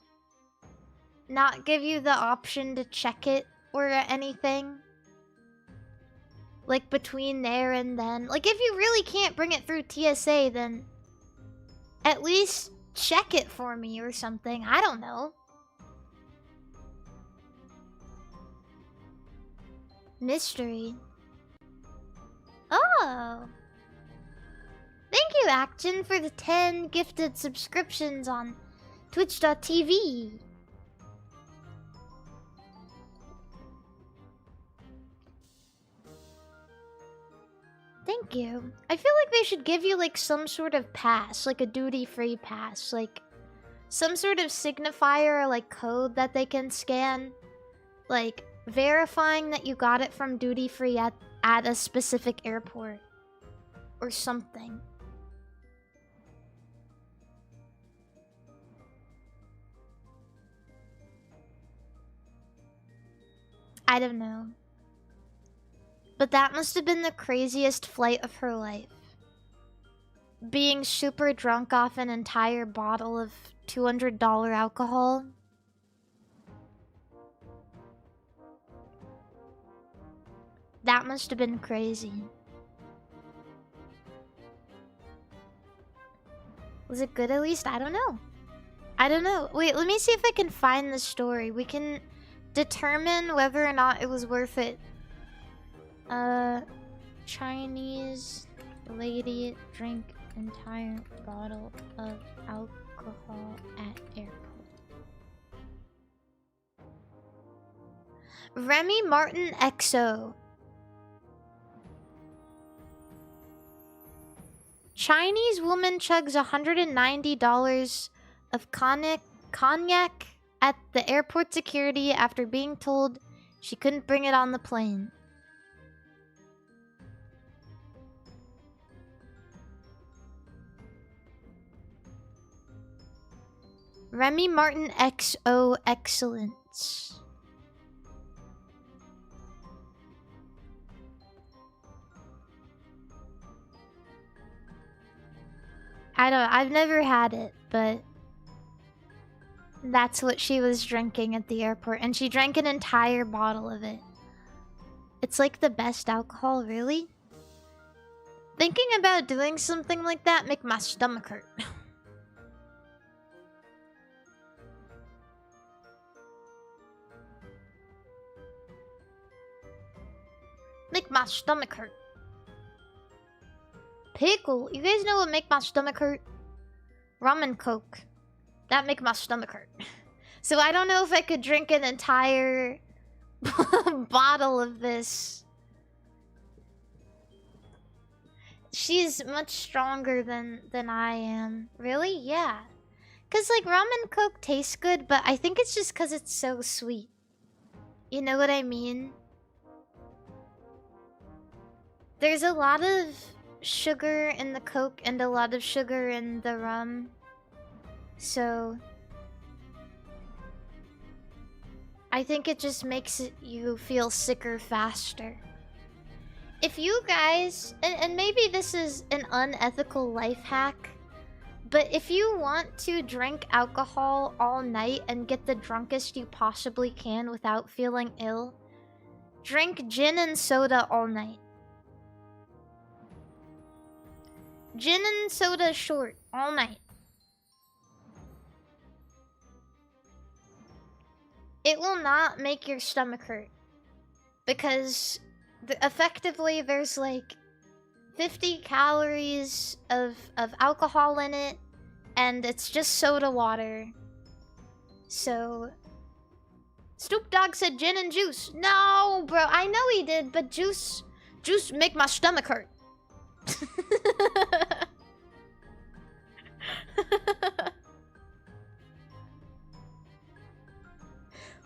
not give you the option to check it or anything. Like, between there and then. Like, if you really can't bring it through TSA, then at least check it for me or something. I don't know. Mystery. Oh. Thank you, Action, for the 10 gifted subscriptions on Twitch.tv. Thank you. I feel like they should give you, like, some sort of pass, like a duty-free pass, like some sort of signifier or, like, code that they can scan, like verifying that you got it from duty-free at a specific airport or something. I don't know. But that must have been the craziest flight of her life. Being super drunk off an entire bottle of $200 alcohol. That must have been crazy. Was it good at least? I don't know. I don't know. Wait, let me see if I can find the story. We can determine whether or not it was worth it. Chinese lady drink entire bottle of alcohol at airport. Remy Martin XO. Chinese woman chugs $190 of cognac at the airport security after being told she couldn't bring it on the plane. Remy Martin XO Excellence. I've never had it, but that's what she was drinking at the airport, and she drank an entire bottle of it. It's like the best alcohol, really? Thinking about doing something like that make my stomach hurt. Make my stomach hurt. pickle. You guys know what make my stomach hurt? Rum and Coke. That make my stomach hurt. So I don't know if I could drink an entire bottle of this. She's much stronger than I am. Really? Yeah. Cause like rum and Coke tastes good, but I think it's just cause it's so sweet. You know what I mean? There's a lot of sugar in the Coke and a lot of sugar in the rum. So I think it just makes you feel sicker faster. If you guys, and maybe this is an unethical life hack, but if you want to drink alcohol all night and get the drunkest you possibly can without feeling ill, drink gin and soda all night. Gin and soda short all night. It will not make your stomach hurt because effectively there's like 50 calories of alcohol in it, and it's just soda water. So Snoop Dogg said gin and juice. No, bro, I know he did, but juice make my stomach hurt.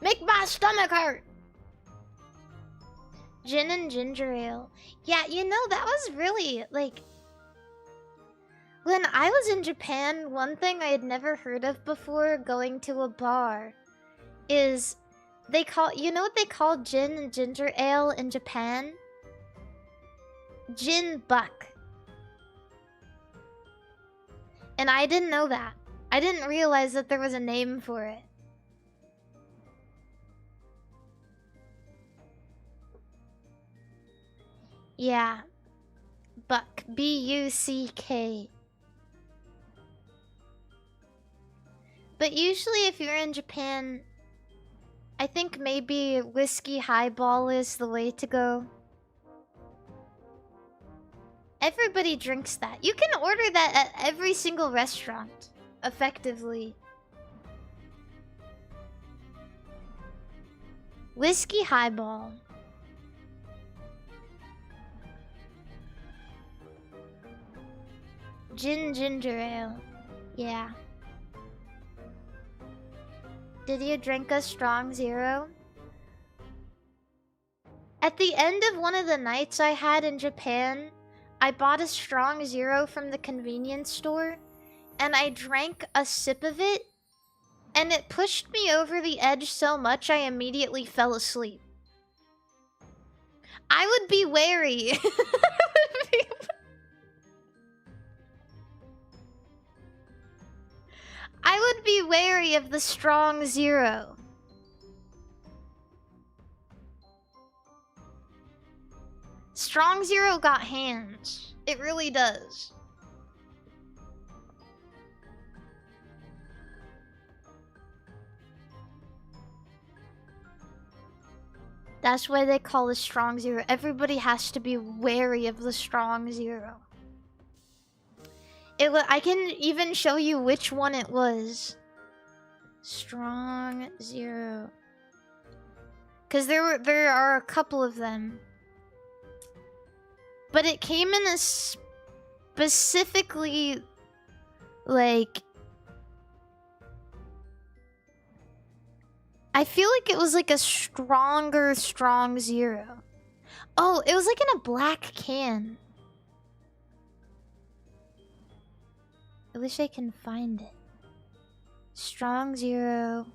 Make my stomach hurt. Gin and ginger ale. Yeah, you know, that was really, like... When I was in Japan, one thing I had never heard of before going to a bar is they call... You know what they call gin and ginger ale in Japan? Gin buck. And I didn't know that. I didn't realize that there was a name for it. Yeah. Buck. B-U-C-K. But usually if you're in Japan, I think maybe whiskey highball is the way to go. Everybody drinks that. You can order that at every single restaurant, effectively. Whiskey highball. Gin ginger ale. Yeah. Did you drink a strong zero? At the end of one of the nights I had in Japan, I bought a strong zero from the convenience store, and I drank a sip of it, and it pushed me over the edge so much I immediately fell asleep. I would be wary. I would be wary of the strong zero. Strong zero got hands. It really does. That's why they call it strong zero. Everybody has to be wary of the strong zero. I can even show you which one it was. Strong zero. Because there are a couple of them. But it came in a specifically, like... I feel like it was like a stronger strong zero. Oh, it was like in a black can. I wish I can find it. Strong zero.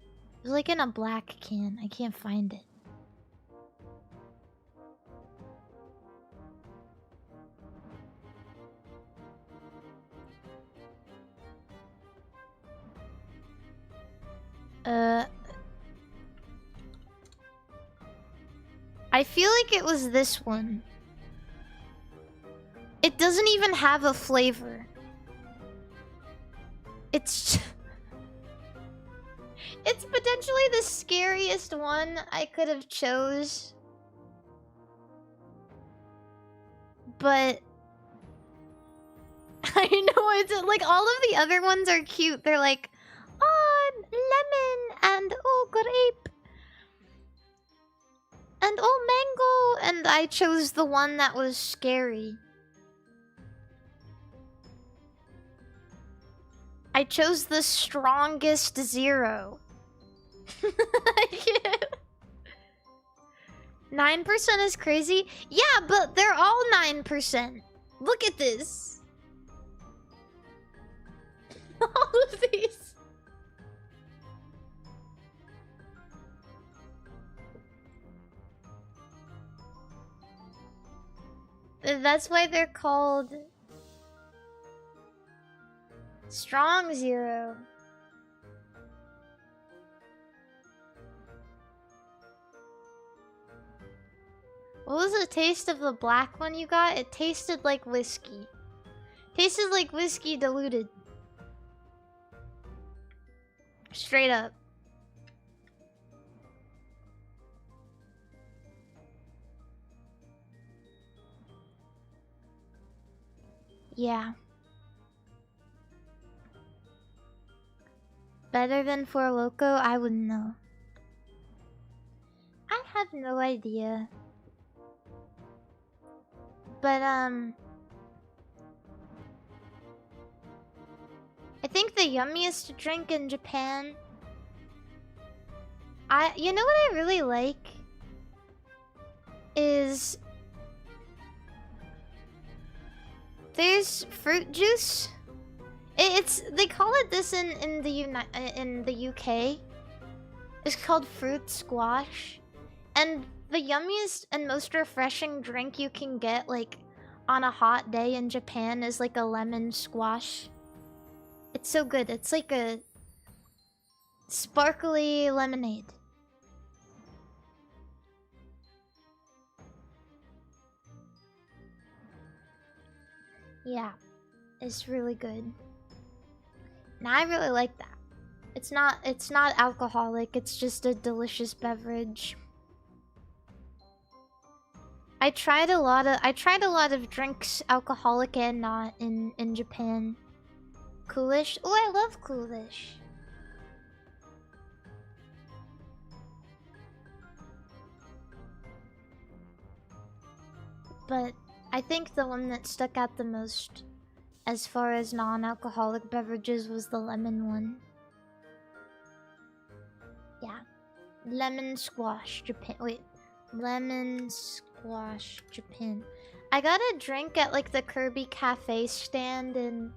It was like in a black can. I can't find it. I feel like it was this one. It doesn't even have a flavor. It's potentially the scariest one I could have chose. But I know it's like all of the other ones are cute. They're like, oh, lemon and oh, grape and oh, mango. And I chose the one that was scary. I chose the strongest 0. 9% is crazy? Yeah, but they're all 9%. Look at this. All of these. That's why they're called strong 0. What was the taste of the black one you got? It tasted like whiskey. Tasted like whiskey diluted. Straight up. Yeah. Better than Four Loko? I wouldn't know. I have no idea. But, I think the yummiest drink in Japan... You know what I really like? Is... There's fruit juice. They call it this in the UK. It's called fruit squash. And the yummiest and most refreshing drink you can get, like, on a hot day in Japan is like a lemon squash. It's so good. It's like a sparkly lemonade. Yeah, it's really good. And I really like that. It's not alcoholic, it's just a delicious beverage. I tried a lot of drinks, alcoholic and not, in Japan. Coolish? Oh, I love Coolish. But I think the one that stuck out the most as far as non-alcoholic beverages was the lemon one. Yeah. Lemon squash, Japan. Wait. Lemon squash, Japan. I got a drink at like the Kirby Cafe stand in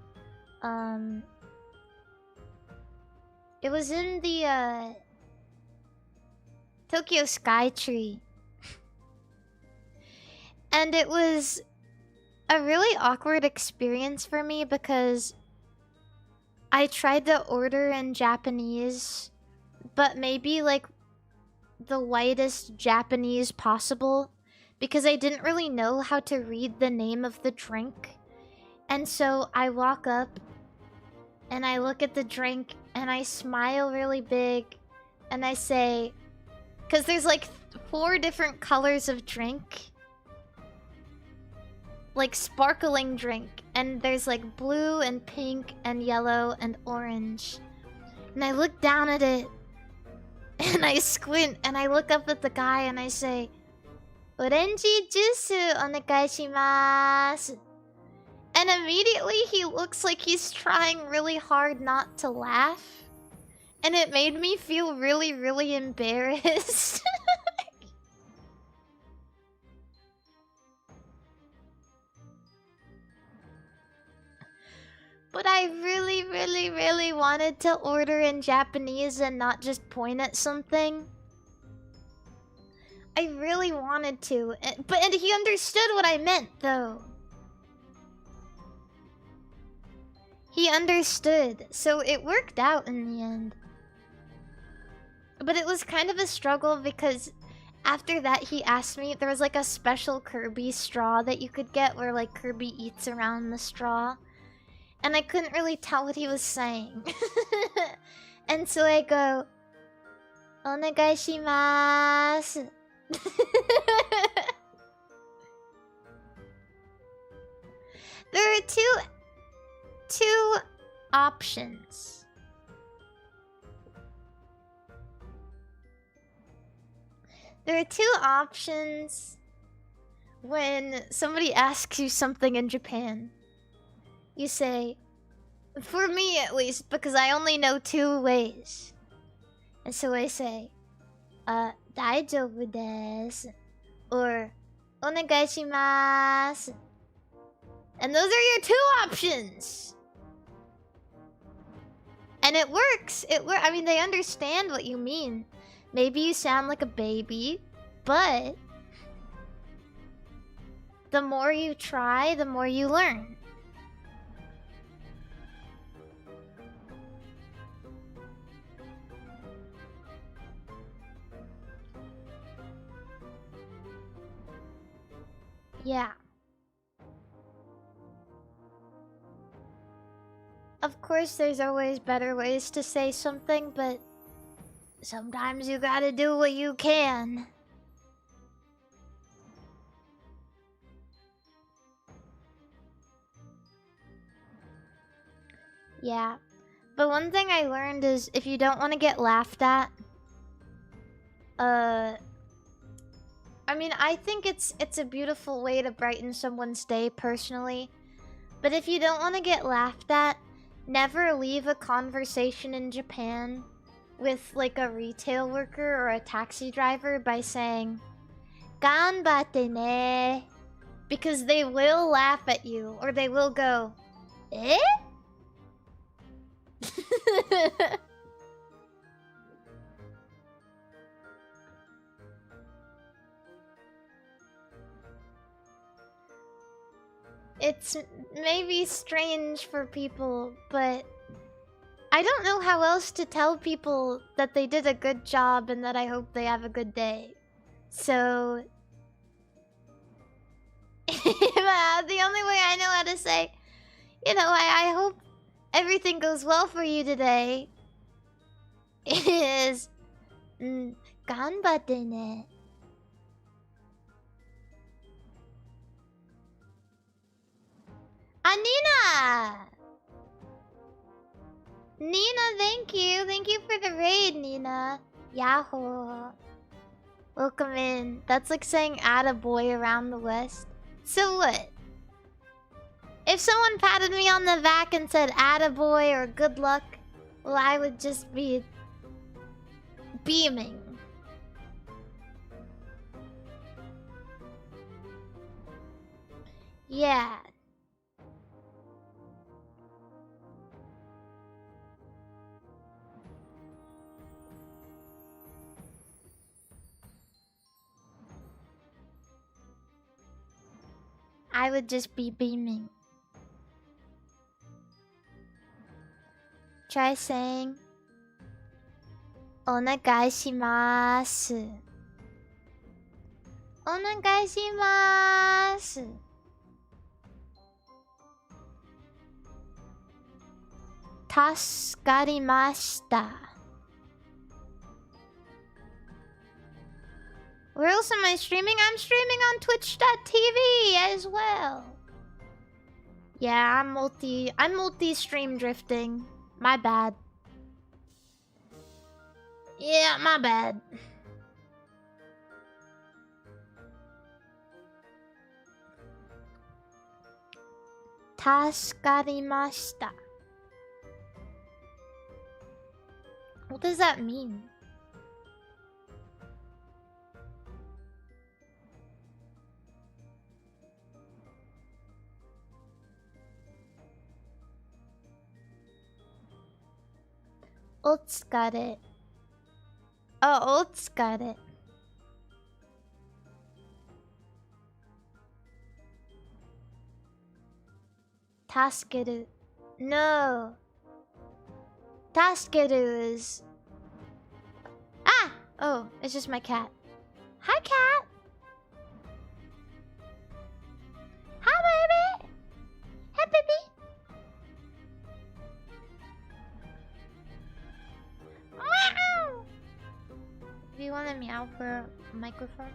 it was in the Tokyo Skytree. And it was a really awkward experience for me because I tried to order in Japanese, but maybe like the whitest Japanese possible, because I didn't really know how to read the name of the drink. And so I walk up and I look at the drink and I smile really big and I say, because there's like 4 different colors of drink, like sparkling drink, and there's like blue and pink and yellow and orange. And I look down at it and I squint and I look up at the guy and I say, "Orange juice onegai shimasu." And immediately he looks like he's trying really hard not to laugh. And it made me feel really, really embarrassed. But I really, really, really wanted to order in Japanese and not just point at something. I really wanted to. And he understood what I meant, though. He understood, so it worked out in the end. But it was kind of a struggle because after that he asked me, there was like a special Kirby straw that you could get where like Kirby eats around the straw. And I couldn't really tell what he was saying. And so I go, "Onegai shimasu." There are two options. There are two options when somebody asks you something in Japan. You say, for me at least, because I only know two ways. And so I say, 大丈夫です or お願いします And those are your two options. And it works. I mean, they understand what you mean. Maybe you sound like a baby, but the more you try, the more you learn. Yeah. Of course, there's always better ways to say something, but sometimes you gotta do what you can. Yeah. But one thing I learned is if you don't want to get laughed at, I mean, I think it's a beautiful way to brighten someone's day personally. But if you don't want to get laughed at, never leave a conversation in Japan with like a retail worker or a taxi driver by saying, "Ganbatte ne," because they will laugh at you or they will go, "Eh?" It's maybe strange for people, but I don't know how else to tell people that they did a good job and that I hope they have a good day. So the only way I know how to say, you know, I hope everything goes well for you today is 頑張ってね. Nina! Nina, thank you. Thank you for the raid, Nina. Yahoo. Welcome in. That's like saying attaboy around the West. So what? If someone patted me on the back and said attaboy or good luck, well, I would just be beaming. Yeah. I would just be beaming. Try saying お願いします。お願いします。助かりました。Where else am I streaming? I'm streaming on twitch.tv as well. Yeah, I'm multi-stream drifting. My bad. Yeah, my bad. Tasukarimasu. What does that mean? Otsukare. Oh, otsukare. Tasukeru. No. Tasukeru is... Ah! Oh, it's just my cat. Hi, cat! Hi, baby! Hi, baby! Meow! Do you want to meow for a microphone?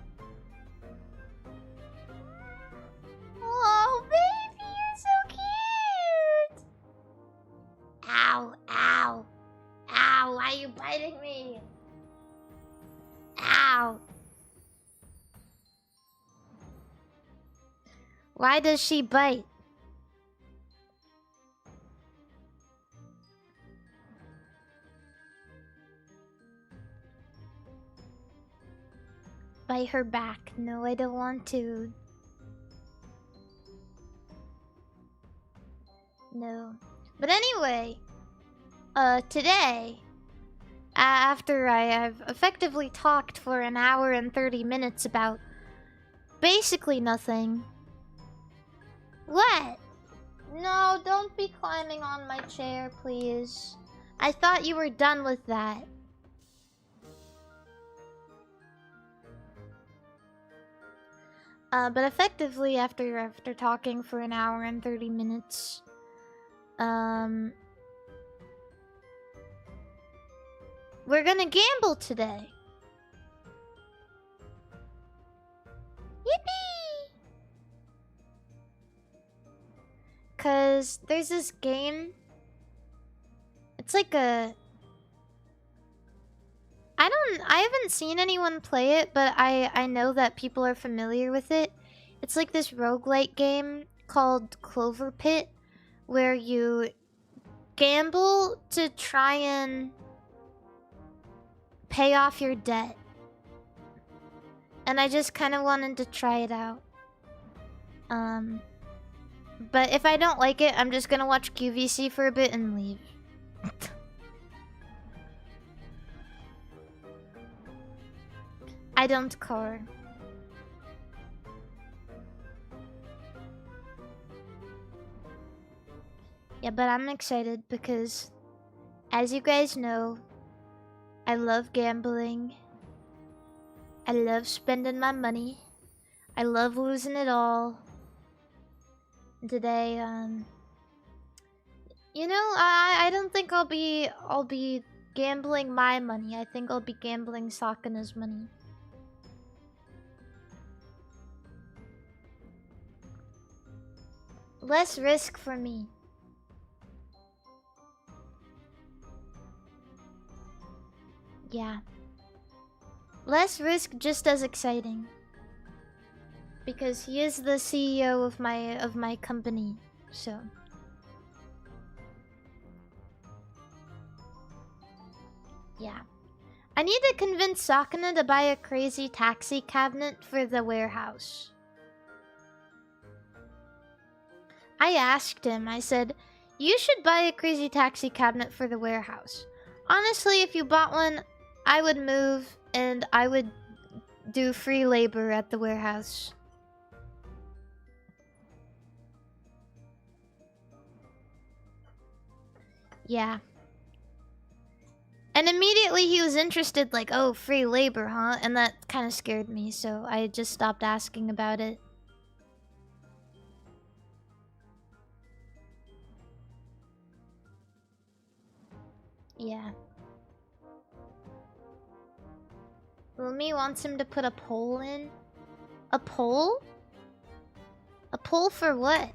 Oh, baby, you're so Ow, ow. Ow, why are you biting me? Ow. Why does she bite? Bite her back. No, I don't want to. No. But anyway, today, after I have effectively talked for an hour and 30 minutes about basically nothing. What? No, don't be climbing on my chair, please. I thought you were done with that. But effectively, after talking for an hour and 30 minutes, we're gonna gamble today. Yippee! 'Cause there's this game. It's like a... I haven't seen anyone play it, but I know that people are familiar with it. It's like this roguelike game called CLOVER PIT, where you gamble to try and pay off your debt. And I just kind of wanted to try it out. But if I don't like it, I'm just gonna watch QVC for a bit and leave. I don't care. Yeah, but I'm excited because, as you guys know, I love gambling. I love spending my money. I love losing it all. Today, you know, I don't think I'll be gambling my money. I think I'll be gambling Sakana's money. Less risk for me. Yeah. Less risk, just as exciting. Because he is the CEO of my company, so. Yeah. I need to convince Sakana to buy a crazy taxi cabinet for the warehouse. I asked him, I said, you should buy a crazy taxi cabinet for the warehouse. Honestly, if you bought one, I would move and I would do free labor at the warehouse. Yeah. And immediately he was interested, like, oh, free labor, huh? And that kind of scared me, so I just stopped asking about it. Yeah. Lumi wants him to put a pole in. A pole? A pole for what?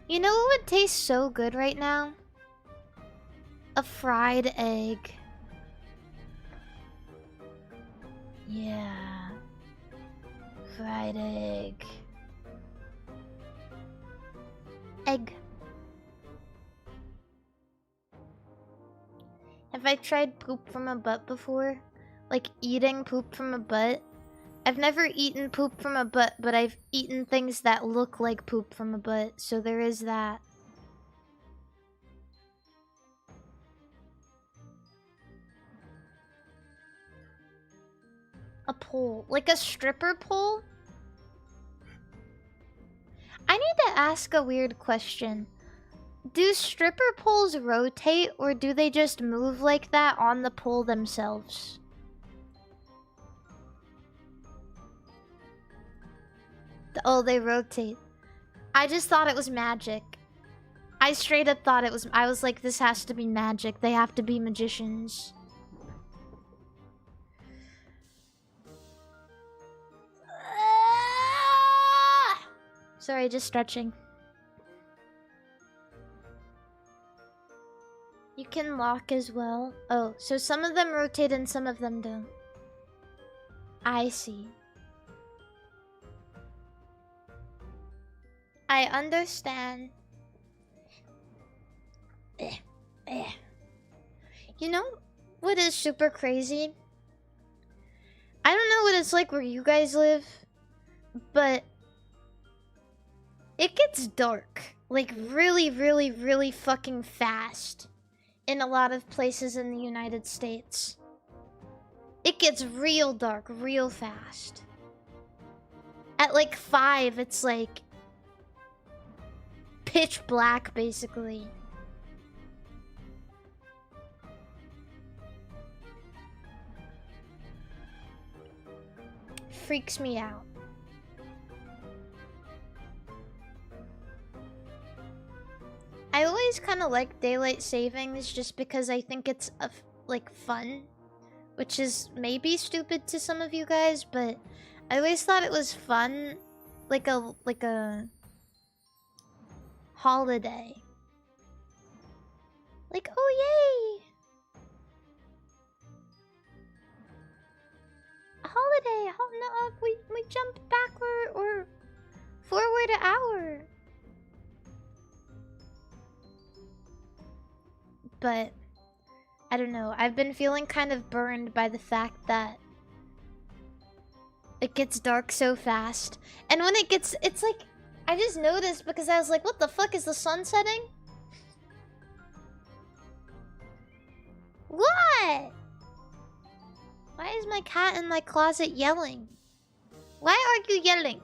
You know what would taste so good right now? A fried egg. Yeah. Fried egg. Egg. Have I tried poop from a butt before? Like eating poop from a butt? I've never eaten poop from a butt, but I've eaten things that look like poop from a butt, so there is that. A pole. Like a stripper pole? I need to ask a weird question. Do stripper poles rotate, or do they just move like that on the pole themselves? Oh, they rotate. I just thought it was magic. I straight up thought it was... I was like, this has to be magic. They have to be magicians. Sorry, just stretching. can lock as well. Oh, so some of them rotate and some of them don't. I see. I understand. You know what is super crazy? I don't know what it's like where you guys live, but it gets dark. Like really, really, really fucking fast in a lot of places in the United States. It gets real dark real fast. At like 5, it's like pitch black, basically. Freaks me out. I always kind of like daylight savings just because I think it's like fun, which is maybe stupid to some of you guys, but I always thought it was fun, like a holiday. Like, oh yay! A holiday! Oh no, we jumped backward or forward an hour. But I don't know. I've been feeling kind of burned by the fact that it gets dark so fast. And when it gets, it's like, I just noticed because I was like, what the fuck, is the sun setting? What? Why is my cat in my closet yelling? Why are you yelling?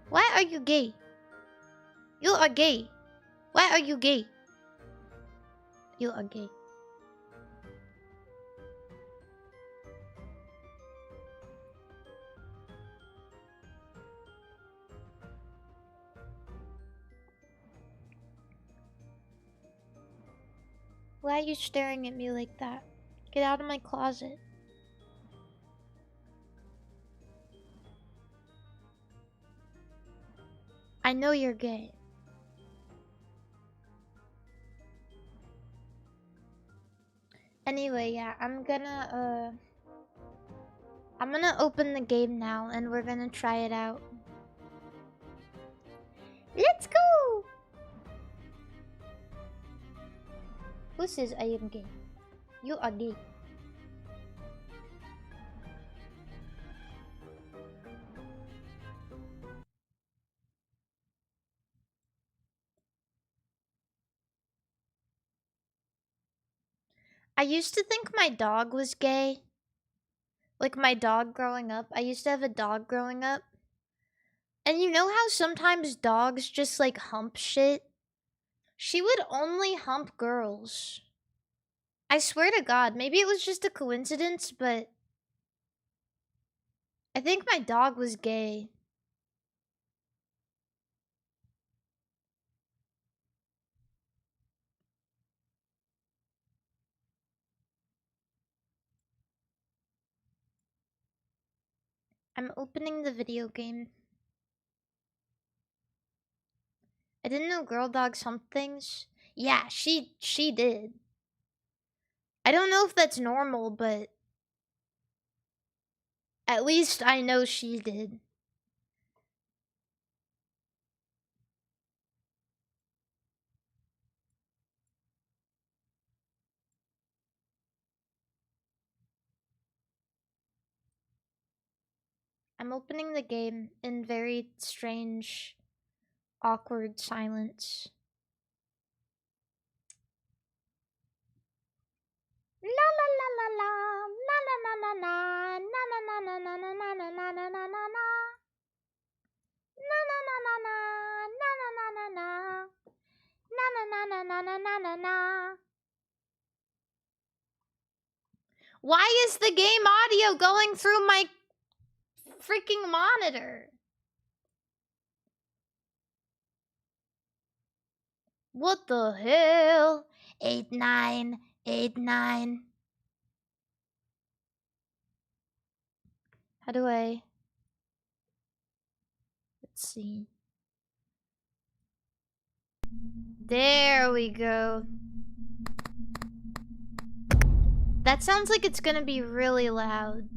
Why are you gay? You are gay. Why are you gay? You are gay. Why are you staring at me like that? Get out of my closet. I know you're gay. Anyway, yeah, I'm gonna open the game now and we're gonna try it out. Let's go! Who says I am gay? You are gay. I used to think my dog was gay. Like my dog growing up. I used to have a dog growing up. And you know how sometimes dogs just like hump shit? She would only hump girls. I swear to God, maybe it was just a coincidence, but I think my dog was gay. I'm opening the video game. I didn't know girl dogs hump things. Yeah, she did. I don't know if that's normal, but at least I know she did. I'm opening the game in very strange, awkward silence. La la la la la, na na na na na, na na na na na na na na na na na na na. Na na na na na, na na na na na. Na na na na na na na na na. Why is the game audio going through my freaking monitor? What the hell? 8989. How do I... Let's see. There we go. That sounds like it's gonna be really loud.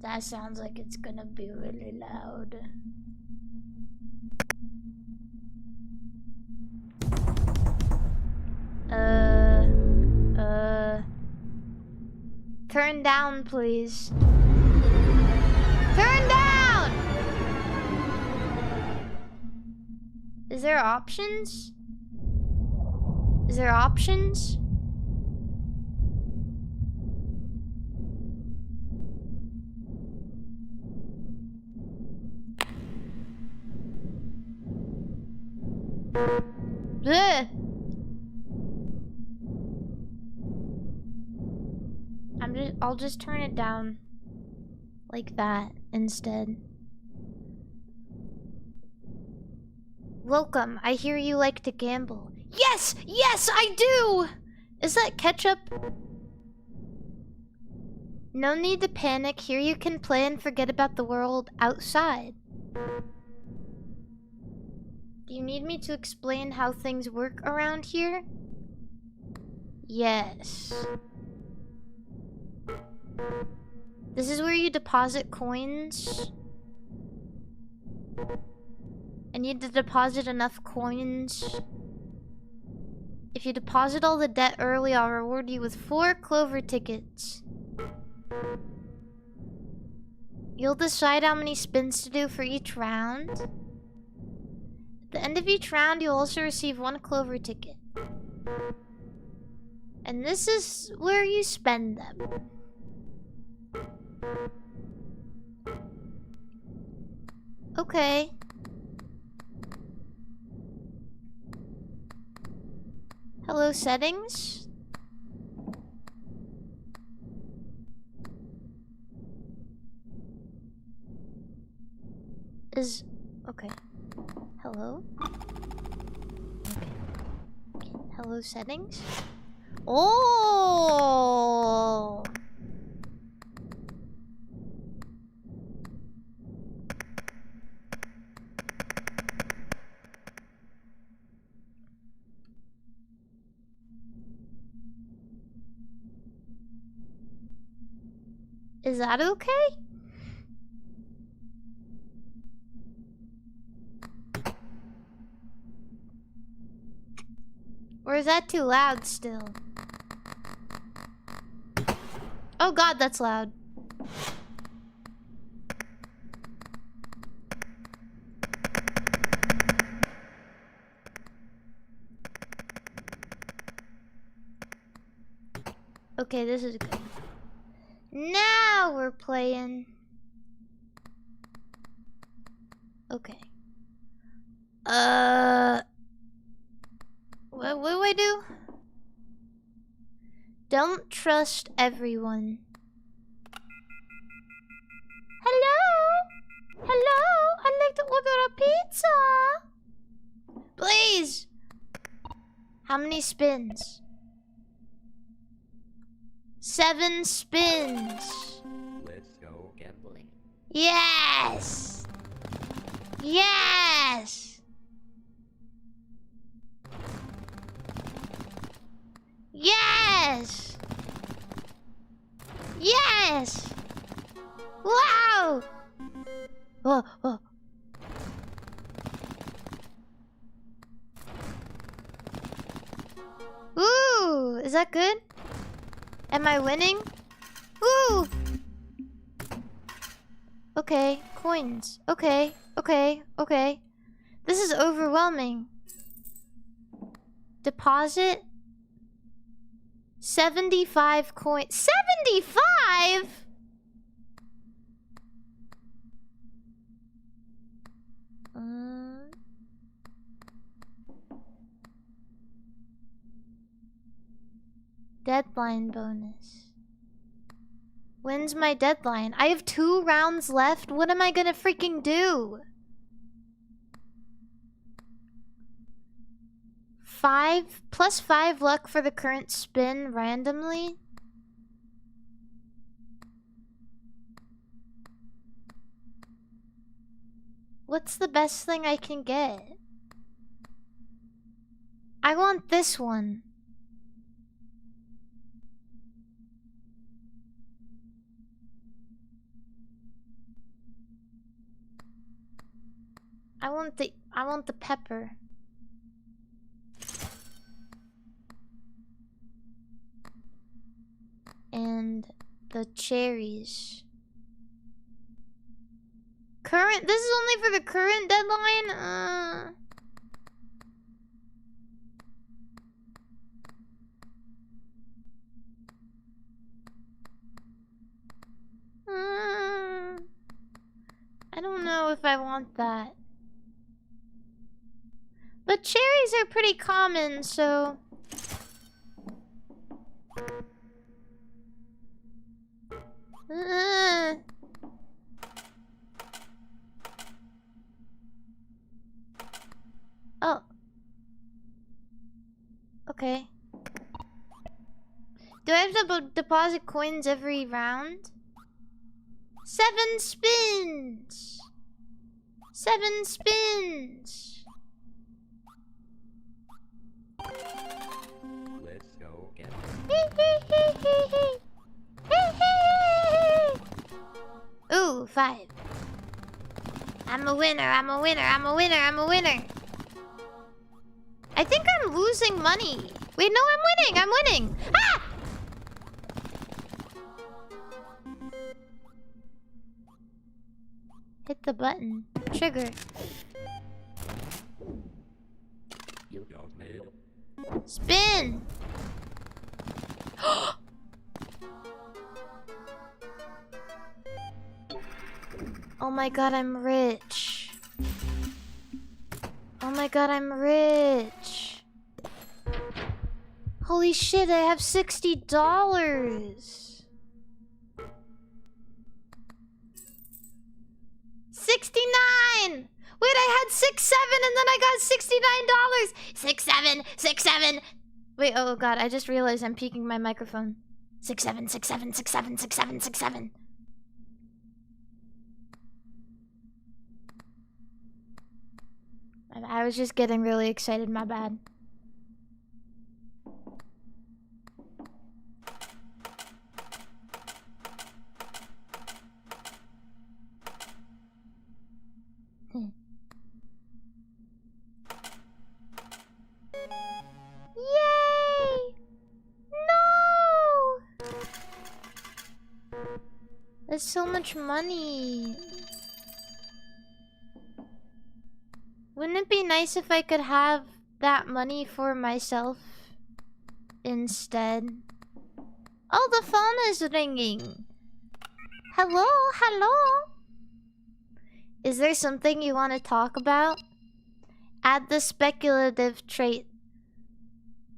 That sounds like it's gonna be really loud. Turn down, please. Turn down! Is there options? Is there options? Bleh. I'll just turn it down like that instead. Welcome, I hear you like to gamble. Yes! Yes, I do! Is that ketchup? No need to panic. Here you can play and forget about the world outside. Do you need me to explain how things work around here? Yes. This is where you deposit coins. I need to deposit enough coins. If you deposit all the debt early, I'll reward you with 4 clover tickets. You'll decide how many spins to do for each round. At the end of each round, you'll also receive 1 clover ticket. And this is where you spend them. Okay. Hello, settings. Okay. Hello? Okay. Hello, settings. Oh! Is that okay? Or is that too loud still? Oh god, that's loud. Okay, this is good. Now we're playing. Okay. What do I do? Don't trust everyone. Hello? Hello? I'd like to order a pizza. Please. How many spins? 7 spins. Let's go gambling. Yes! Yes! Yes! Yes! Wow! Oh, oh. Ooh, is that good? Am I winning? Ooh! Okay, coins. Okay, okay, okay. This is overwhelming. Deposit 75 coins. 75?! Deadline bonus. When's my deadline? I have 2 rounds left. What am I gonna freaking do? 5 plus 5 luck for the current spin randomly. What's the best thing I can get? I want this one. I want the pepper. And the cherries. This is only for the current deadline? I don't know if I want that. But cherries are pretty common, so... Oh. Okay. Do I have to deposit coins every round? 7 spins! 7 spins! Let's go again. Ooh, 5. I'm a winner, I'm a winner, I'm a winner, I'm a winner. I think I'm losing money. Wait, no, I'm winning, I'm winning. Ah! Hit the button. Trigger. You don't need. Spin! Oh my god, I'm rich. Oh my god, I'm rich. Holy shit, I have $60. 69! Wait, I had 6, 7, and then I got $69! 6, 7, 6, 7. Wait, oh god, I just realized I'm peeking my microphone. 6, 7, 6, 7, 6, 7, 6, 7, 6, 7. I was just getting really excited, my bad. Yay! No! That's so much money. Wouldn't it be nice if I could have that money for myself instead? Oh, the phone is ringing. Hello, hello. Is there something you want to talk about? Add the speculative trait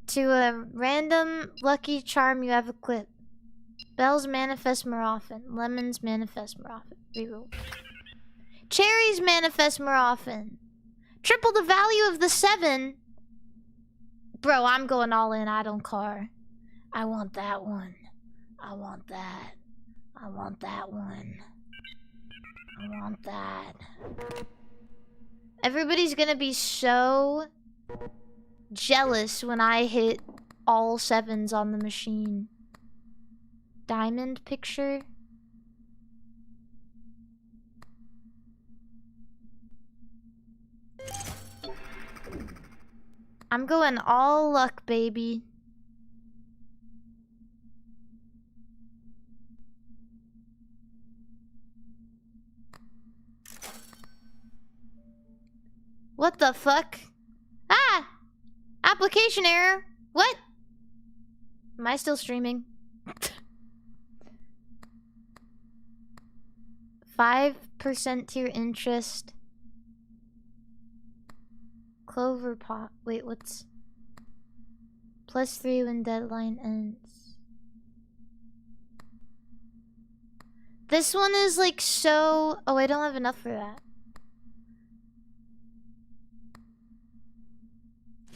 to a random lucky charm you have equipped. Bells manifest more often. Lemons manifest more often. Reroll. Cherries manifest more often. Triple the value of the 7. Bro, I'm going all in. I don't care. I want that one. I want that. I want that one. I want that. Everybody's gonna be so jealous when I hit all 7s on the machine. Diamond picture. I'm going all luck, baby. What the fuck? Ah! Application error. What? Am I still streaming? 5% tier interest. Clover pot. Wait, what's... +3 when deadline ends. This one is like so... Oh, I don't have enough for that.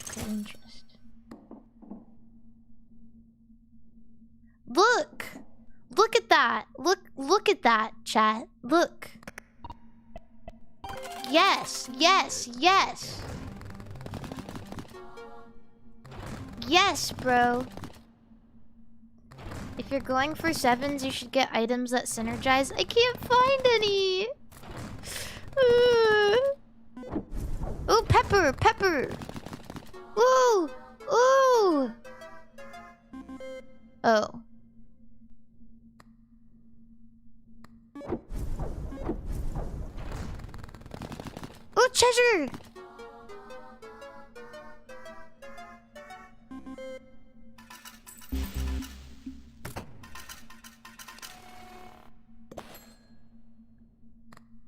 Okay, interest. Look! Look at that! Look at that, chat. Look. Yes, yes, yes. Yes, bro. If you're going for 7s, you should get items that synergize. I can't find any. Ooh, pepper, pepper. Ooh, ooh. Oh. Ooh, treasure.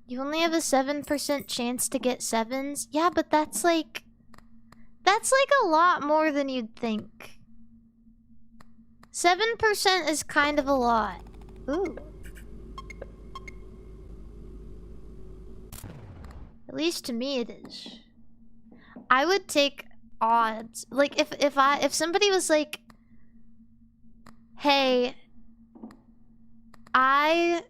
You only have a 7% chance to get 7s? Yeah, but that's like a lot more than you'd think. 7% is kind of a lot. Ooh. At least to me it is. I would take odds. Like if somebody was like, "Hey, I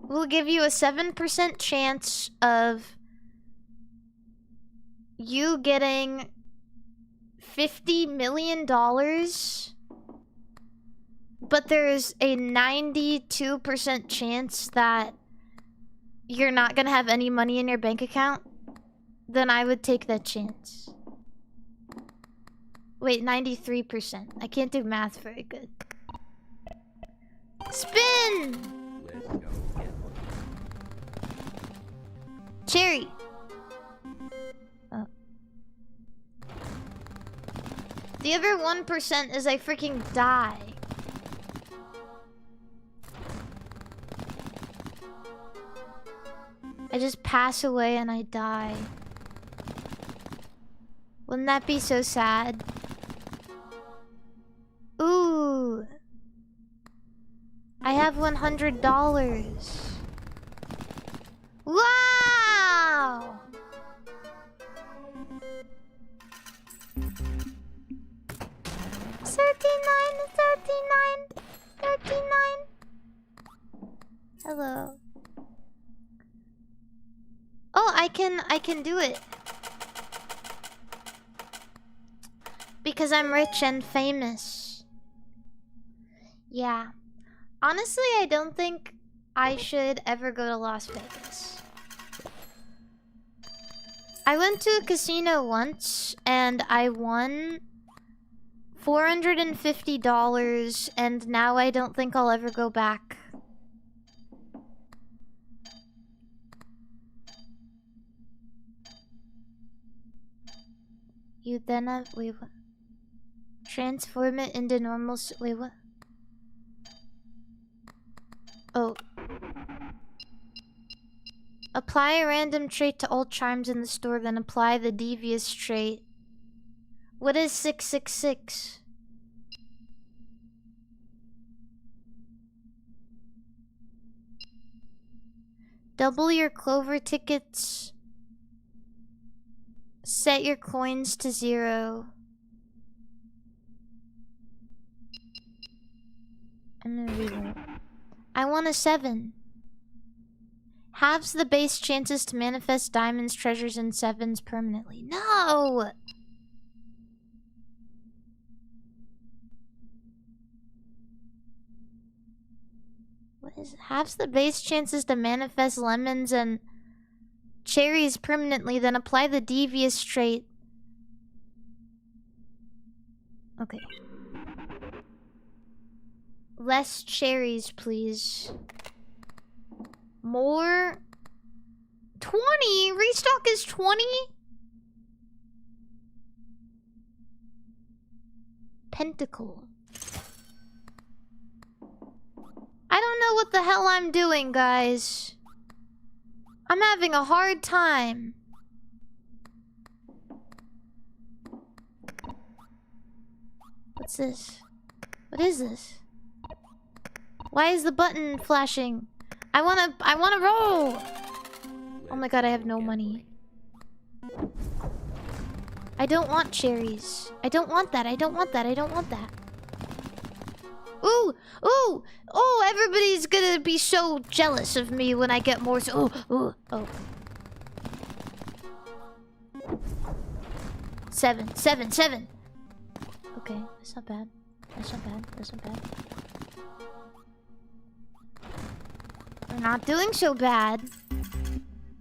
will give you a 7% chance of you getting $50 million, but there's a 92% chance that you're not gonna have any money in your bank account," then I would take that chance. Wait, 93%. I can't do math very good. Spin! Let's go get one. Cherry. Oh. The other 1% is I freaking die. I just pass away and I die. Wouldn't that be so sad? Ooh. I have $100. Wow! $39. Hello. Oh, I can do it. Because I'm rich and famous. Yeah. Honestly, I don't think I should ever go to Las Vegas. I went to a casino once and I won $450 and now I don't think I'll ever go back. You then have... Wait, what? Transform it into normal... Wait, what? Oh. Apply a random trait to all charms in the store, then apply the devious trait. What is 666? Double your Clover tickets. Set your coins to 0. I'm gonna read it. I want a 7. Halves the base chances to manifest diamonds, treasures, and 7s permanently. No! What is it? Halves the base chances to manifest lemons and cherries permanently, then apply the devious trait. Okay. Less cherries, please. More? 20? Restock is 20? Pentacle. I don't know what the hell I'm doing, guys. I'm having a hard time. What's this? What is this? Why is the button flashing? I wanna roll! Oh my god, I have no money. I don't want cherries. I don't want that. I don't want that. I don't want that. Ooh! Ooh! Oh, everybody's gonna be so jealous of me when I get more. Ooh! Ooh! Oh. 7. 7. 7. okay. That's not bad. That's not bad. That's not bad. We're not doing so bad.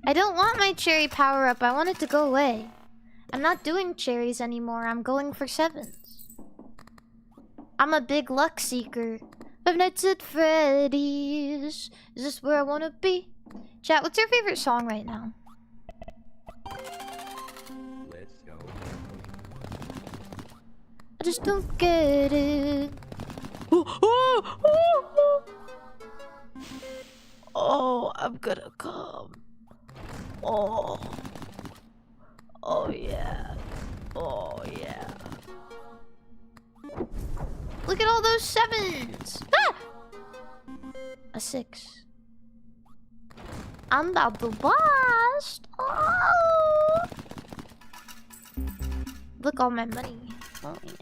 I don't want my cherry power-up. I want it to go away. I'm not doing cherries anymore. I'm going for 7s. I'm a big luck seeker. Five Nights at Freddy's. Is this where I want to be? Chat, what's your favorite song right now? Let's go. I just don't get it. Oh, I'm gonna come. Oh. Oh, yeah. Oh, yeah. Look at all those 7s. Ah! A 6. I'm about to blast. Oh. Look, all my money. Oh, yeah.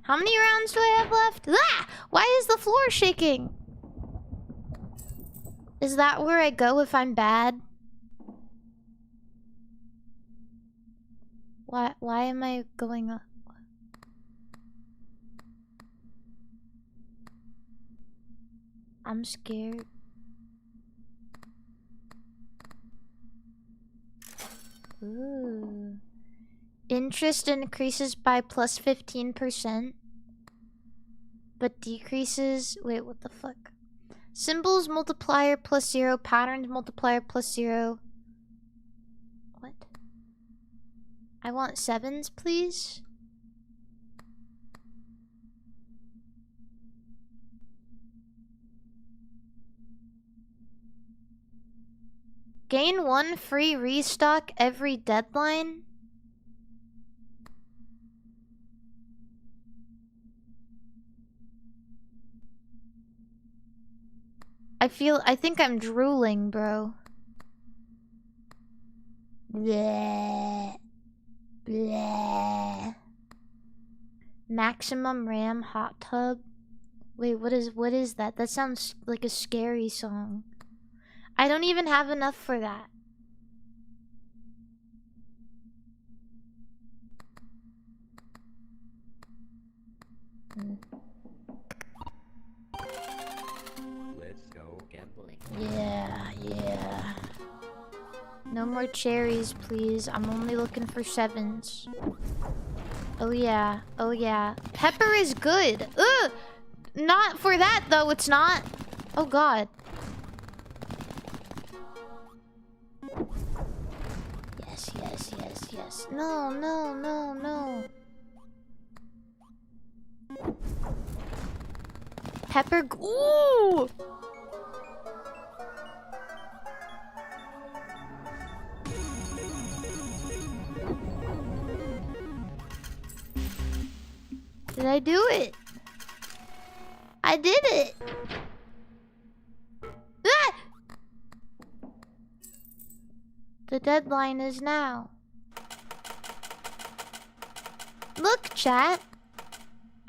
How many rounds do I have left? Ah! Why is the floor shaking? Is that where I go if I'm bad? Why am I going up? I'm scared. Ooh. Interest increases by plus 15%. But decreases... Wait, what the fuck? Symbols multiplier plus 0. Patterns multiplier plus 0. What? I want 7s, please. Gain 1 free restock every deadline. I think I'm drooling, bro. Bleh. Bleh. Maximum RAM hot tub. Wait, what is that? That sounds like a scary song. I don't even have enough for that. Let's go gambling. Yeah, yeah. No more cherries, please. I'm only looking for 7s. Oh yeah, oh yeah. Pepper is good. Ugh! Not for that though, it's not. Oh god. Yes, yes, yes, yes. No, no, no, no. Pepper. Ooh! Did I do it? I did it! Ah! The deadline is now. Look, chat.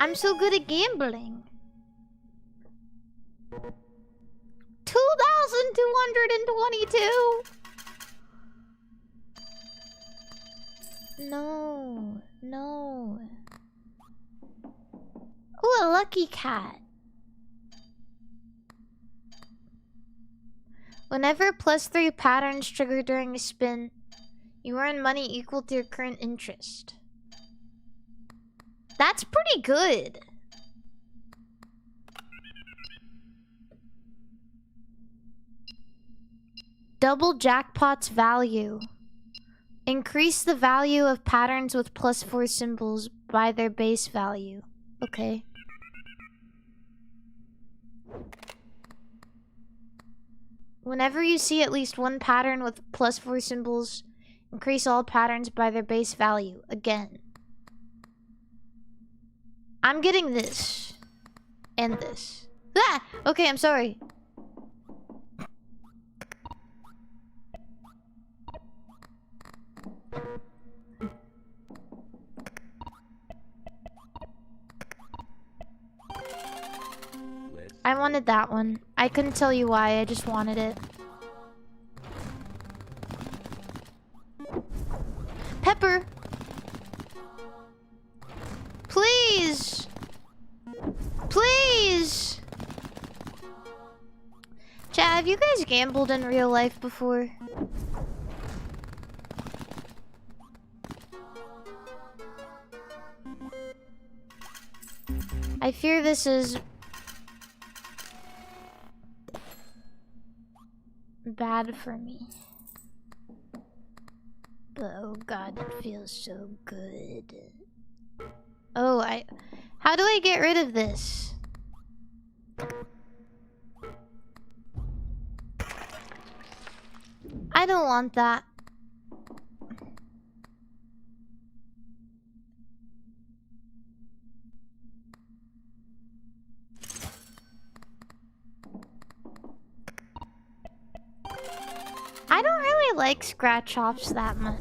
I'm so good at gambling. 2,222! No, no. Ooh, a lucky cat. Whenever +3 patterns trigger during a spin, you earn money equal to your current interest. That's pretty good. Double jackpot's value. Increase the value of patterns with +4 symbols by their base value. Okay. Whenever you see at least one pattern with +4 symbols, increase all patterns by their base value. Again. I'm getting this. And this. Ah! Okay, I'm sorry. I wanted that one. I couldn't tell you why, I just wanted it. Pepper! Chat, have you guys gambled in real life before? I fear this is bad for me. But oh god, it feels so good. Oh, how do I get rid of this? I don't want that. I don't really like scratch-offs that much.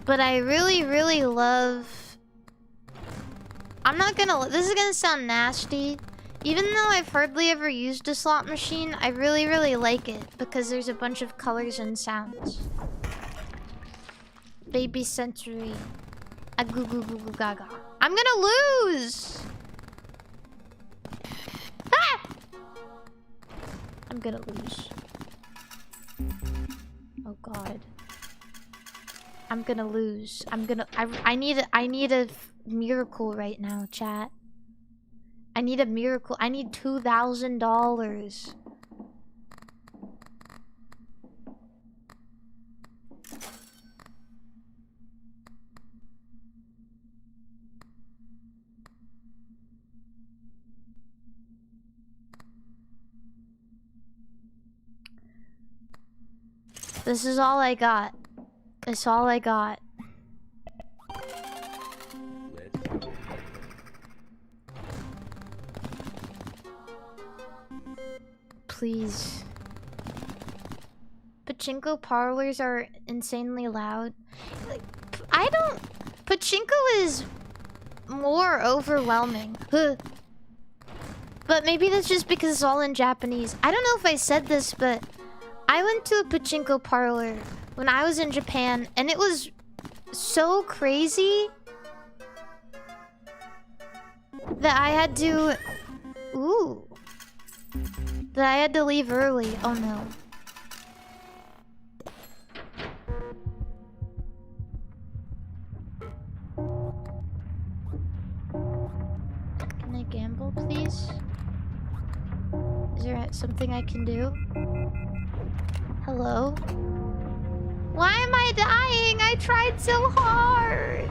But I really, really love... I'm not gonna... This is gonna sound nasty. Even though I've hardly ever used a slot machine, I really, really like it. Because there's a bunch of colors and sounds. Baby sensory. A goo goo goo goo gaga. I'm gonna lose! Ah! I'm gonna lose. Oh god. I'm gonna lose. I need a miracle right now, chat. I need a miracle. I need $2,000. This is all I got. It's all I got. Please. Pachinko parlors are insanely loud. Like, I don't... Pachinko is more overwhelming. But maybe that's just because it's all in Japanese. I don't know if I said this, but I went to a pachinko parlor when I was in Japan, and it was so crazy that I had to... Ooh. That I had to leave early. Oh no. Can I gamble, please? Is there something I can do? Hello? Why am I dying? I tried so hard!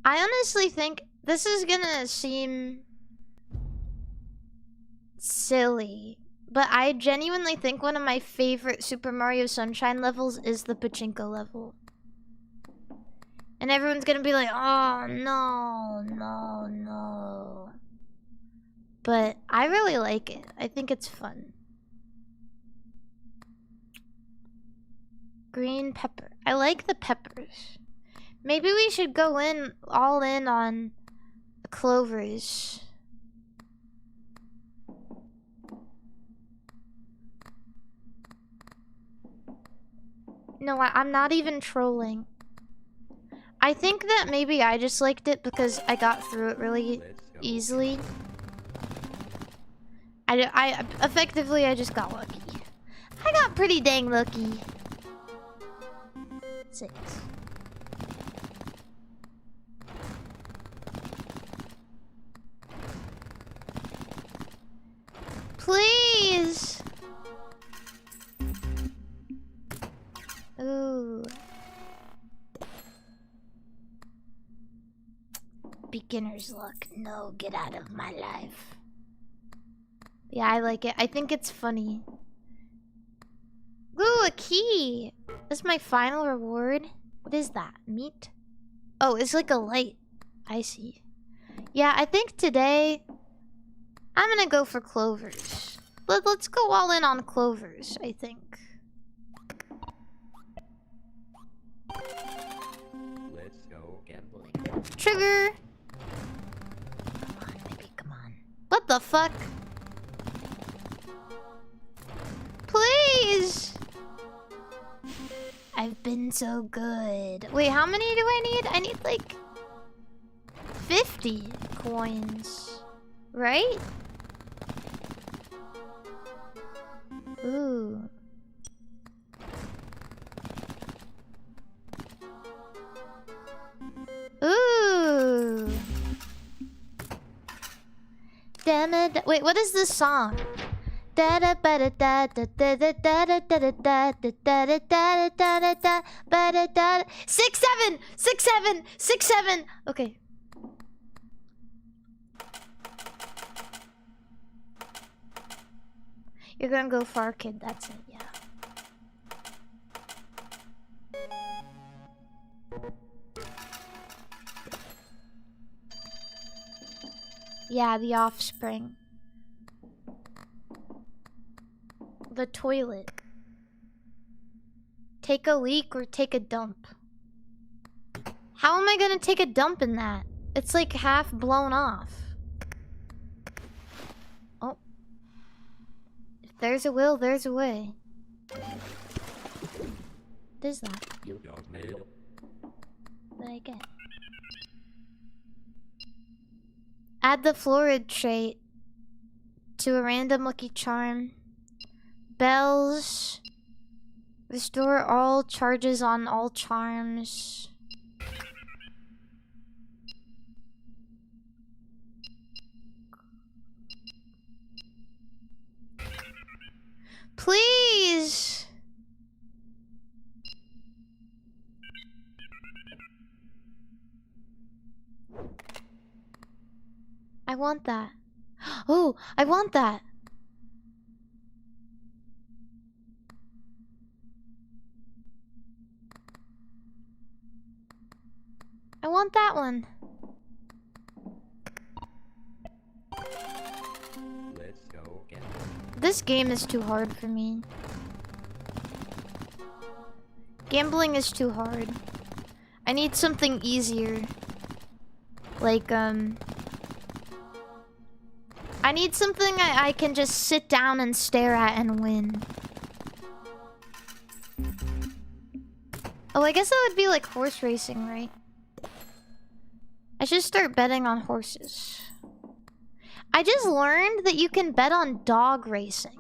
I honestly think this is gonna seem silly, but I genuinely think one of my favorite Super Mario Sunshine levels is the pachinko level. And everyone's gonna be like, oh no, no, no. But I really like it. I think it's fun. Green pepper. I like the peppers. Maybe we should go all in on clovers. No, I'm not even trolling. I think that maybe I just liked it because I got through it really easily. I effectively, I just got lucky. I got pretty dang lucky. 6. Please! Ooh. Beginner's luck. No, get out of my life. Yeah, I like it. I think it's funny. Ooh, a key! That's my final reward. What is that? Meat? Oh, it's like a light. I see. Yeah, I think today I'm gonna go for clovers. Let's go all in on clovers, I think. Let's go gambling. Trigger! Come on, baby, come on. What the fuck? Please! I I've been so good. Wait, how many do I need? I need like 50 coins, right? Ooh. Ooh. Wait, what is this song? 6-7. Okay. You're gonna go far, kid. That's it. Yeah. Yeah, the offspring. The toilet. Take a leak or take a dump? How am I gonna take a dump in that? It's like half blown off. Oh. If there's a will, there's a way. What is that? You don't need. What did I get? Add the florid trait to a random lucky charm. Bells. Restore all charges on all charms. Please! I want that. Oh, I want that. I want that one. Let's go again. This game is too hard for me. Gambling is too hard. I need something easier. Like, I need something I can just sit down and stare at and win. Oh, I guess that would be like horse racing, right? I should start betting on horses. I just learned that you can bet on dog racing.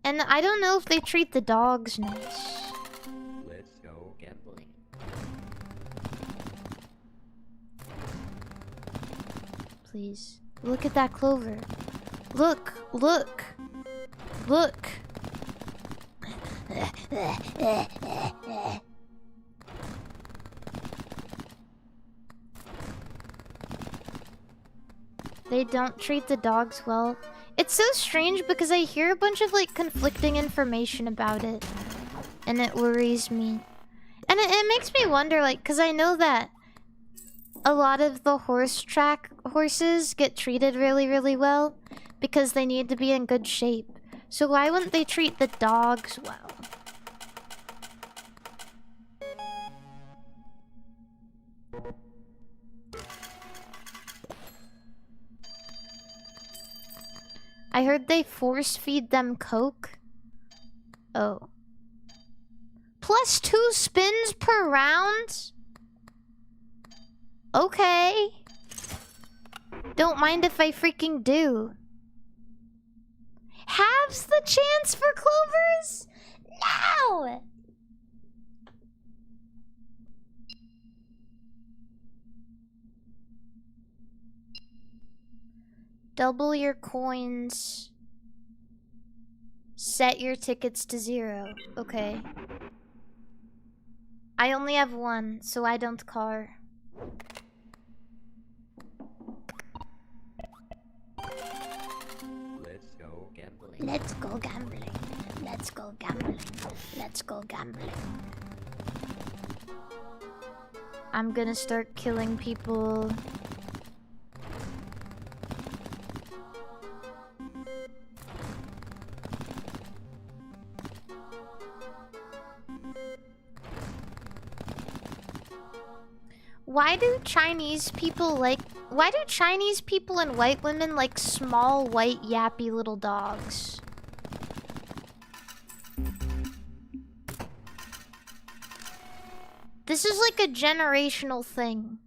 And I don't know if they treat the dogs nice. Let's go gambling. Please. Look at that clover. Look, look, look. They don't treat the dogs well. It's so strange because I hear a bunch of like conflicting information about it. And it worries me. And it makes me wonder, like, because I know that a lot of the horse track horses get treated really, really well because they need to be in good shape. So why wouldn't they treat the dogs well? I heard they force feed them Coke. Oh. +2 spins per round? Okay. Don't mind if I freaking do. Halves the chance for clovers? No! Double your coins. Set your tickets to 0. Okay. I only have 1, so I don't car. Let's go gambling. Let's go gambling. Let's go gambling. Let's go gambling. I'm gonna start killing people. Why do Chinese people and white women like small, white, yappy little dogs? This is like a generational thing.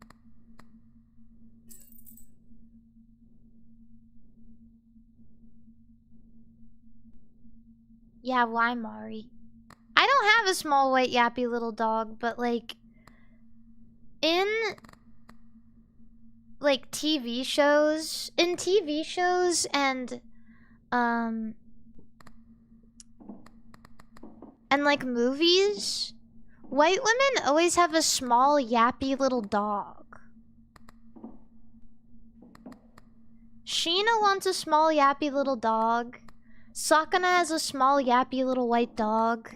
Yeah, why, Mari? I don't have a small, white, yappy little dog, but like... in TV shows and like movies, white women always have a small yappy little dog. Sheena wants a small yappy little dog. Sakana has a small yappy little white dog.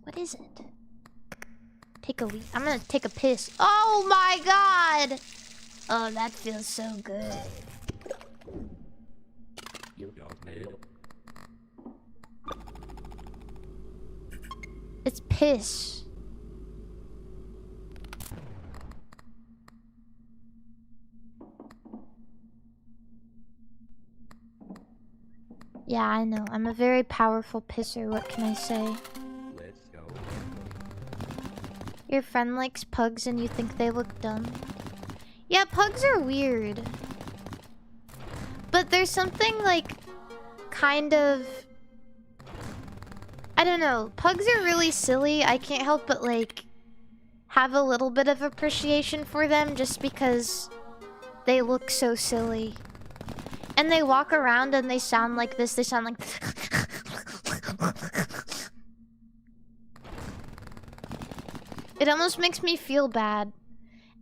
What is it? Take a leak. I'm gonna take a piss. Oh my god! Oh, that feels so good. You don't need it. It's piss. Yeah, I know. I'm a very powerful pisser. What can I say? Let's go. Your friend likes pugs and you think they look dumb? Yeah, pugs are weird. But there's something like kind of... I don't know. Pugs are really silly. I can't help but like have a little bit of appreciation for them just because they look so silly. And they walk around and they sound like this. They sound like... It almost makes me feel bad.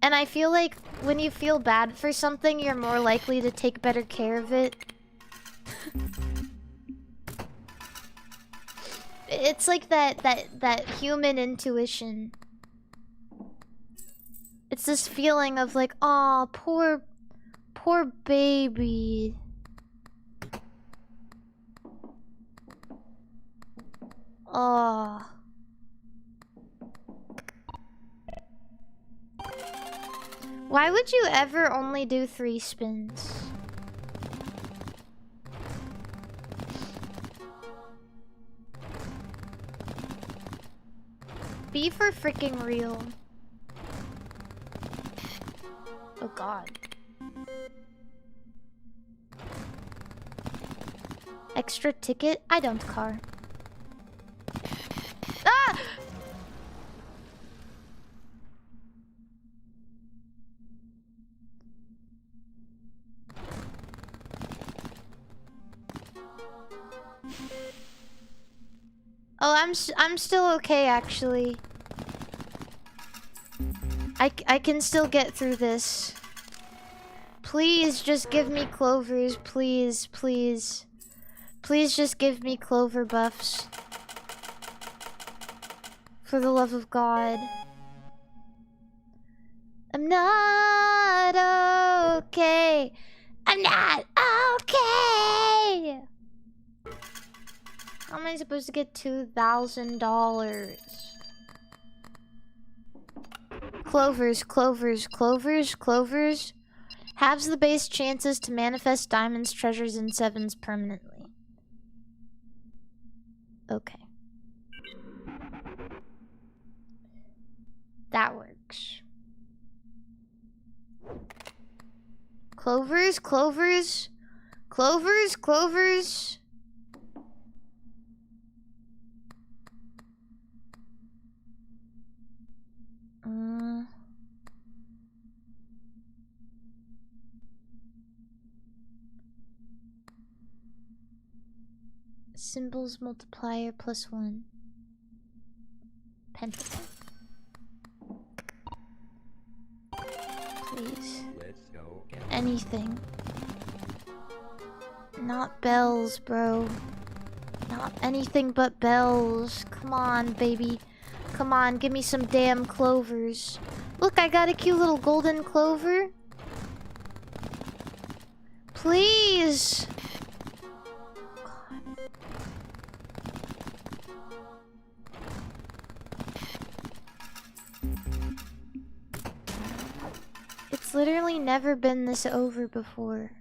And I feel like when you feel bad for something, you're more likely to take better care of it. It's like that human intuition. It's this feeling of like, aw, poor baby. Oh. Why would you ever only do 3 spins? Be for freaking real. Oh god. Extra ticket? I don't car. Ah! Oh, I'm still okay actually. I can still get through this. Please just give me clovers, please, please. Please just give me clover buffs. For the love of God. I'm not okay. I'm not okay. How am I supposed to get $2,000? Clovers, clovers, clovers, clovers. Halves the base chances to manifest diamonds, treasures, and sevens permanently. Okay. That works. Clovers, clovers, clovers, clovers. Symbols multiplier +1. Pentacle. Please. Let's go. Anything. Not bells, bro. Not anything but bells. Come on, baby. Come on, give me some damn clovers. Look, I got a cute little golden clover. Please. God. It's literally never been this over before.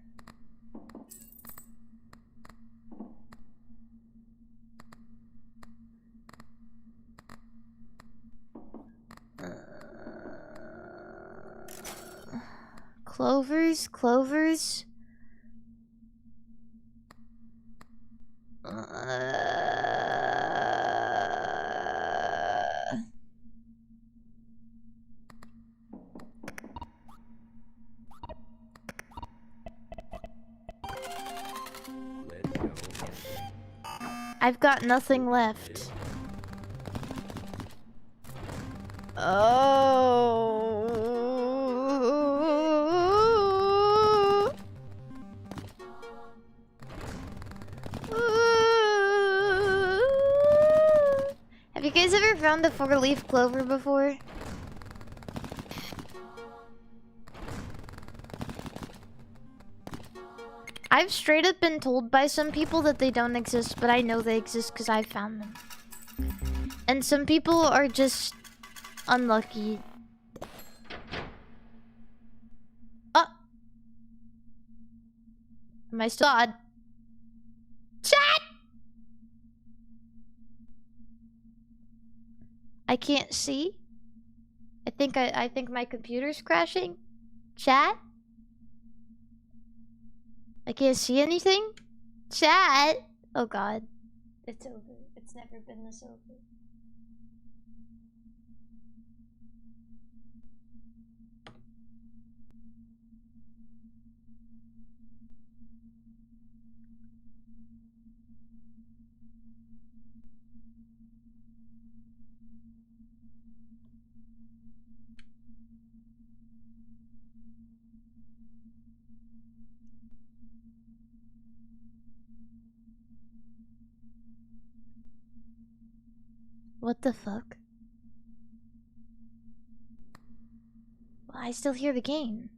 Clovers? Clovers? Let's go. I've got nothing left. Oh. Have you guys ever found a 4-leaf clover before? I've straight up been told by some people that they don't exist, but I know they exist because I found them. And some people are just unlucky. Oh! Am I still on? Chat! I can't see. I think my computer's crashing. Chat? I can't see anything? Chat? Oh god. It's over. It's never been this over. What the fuck? Well, I still hear the game.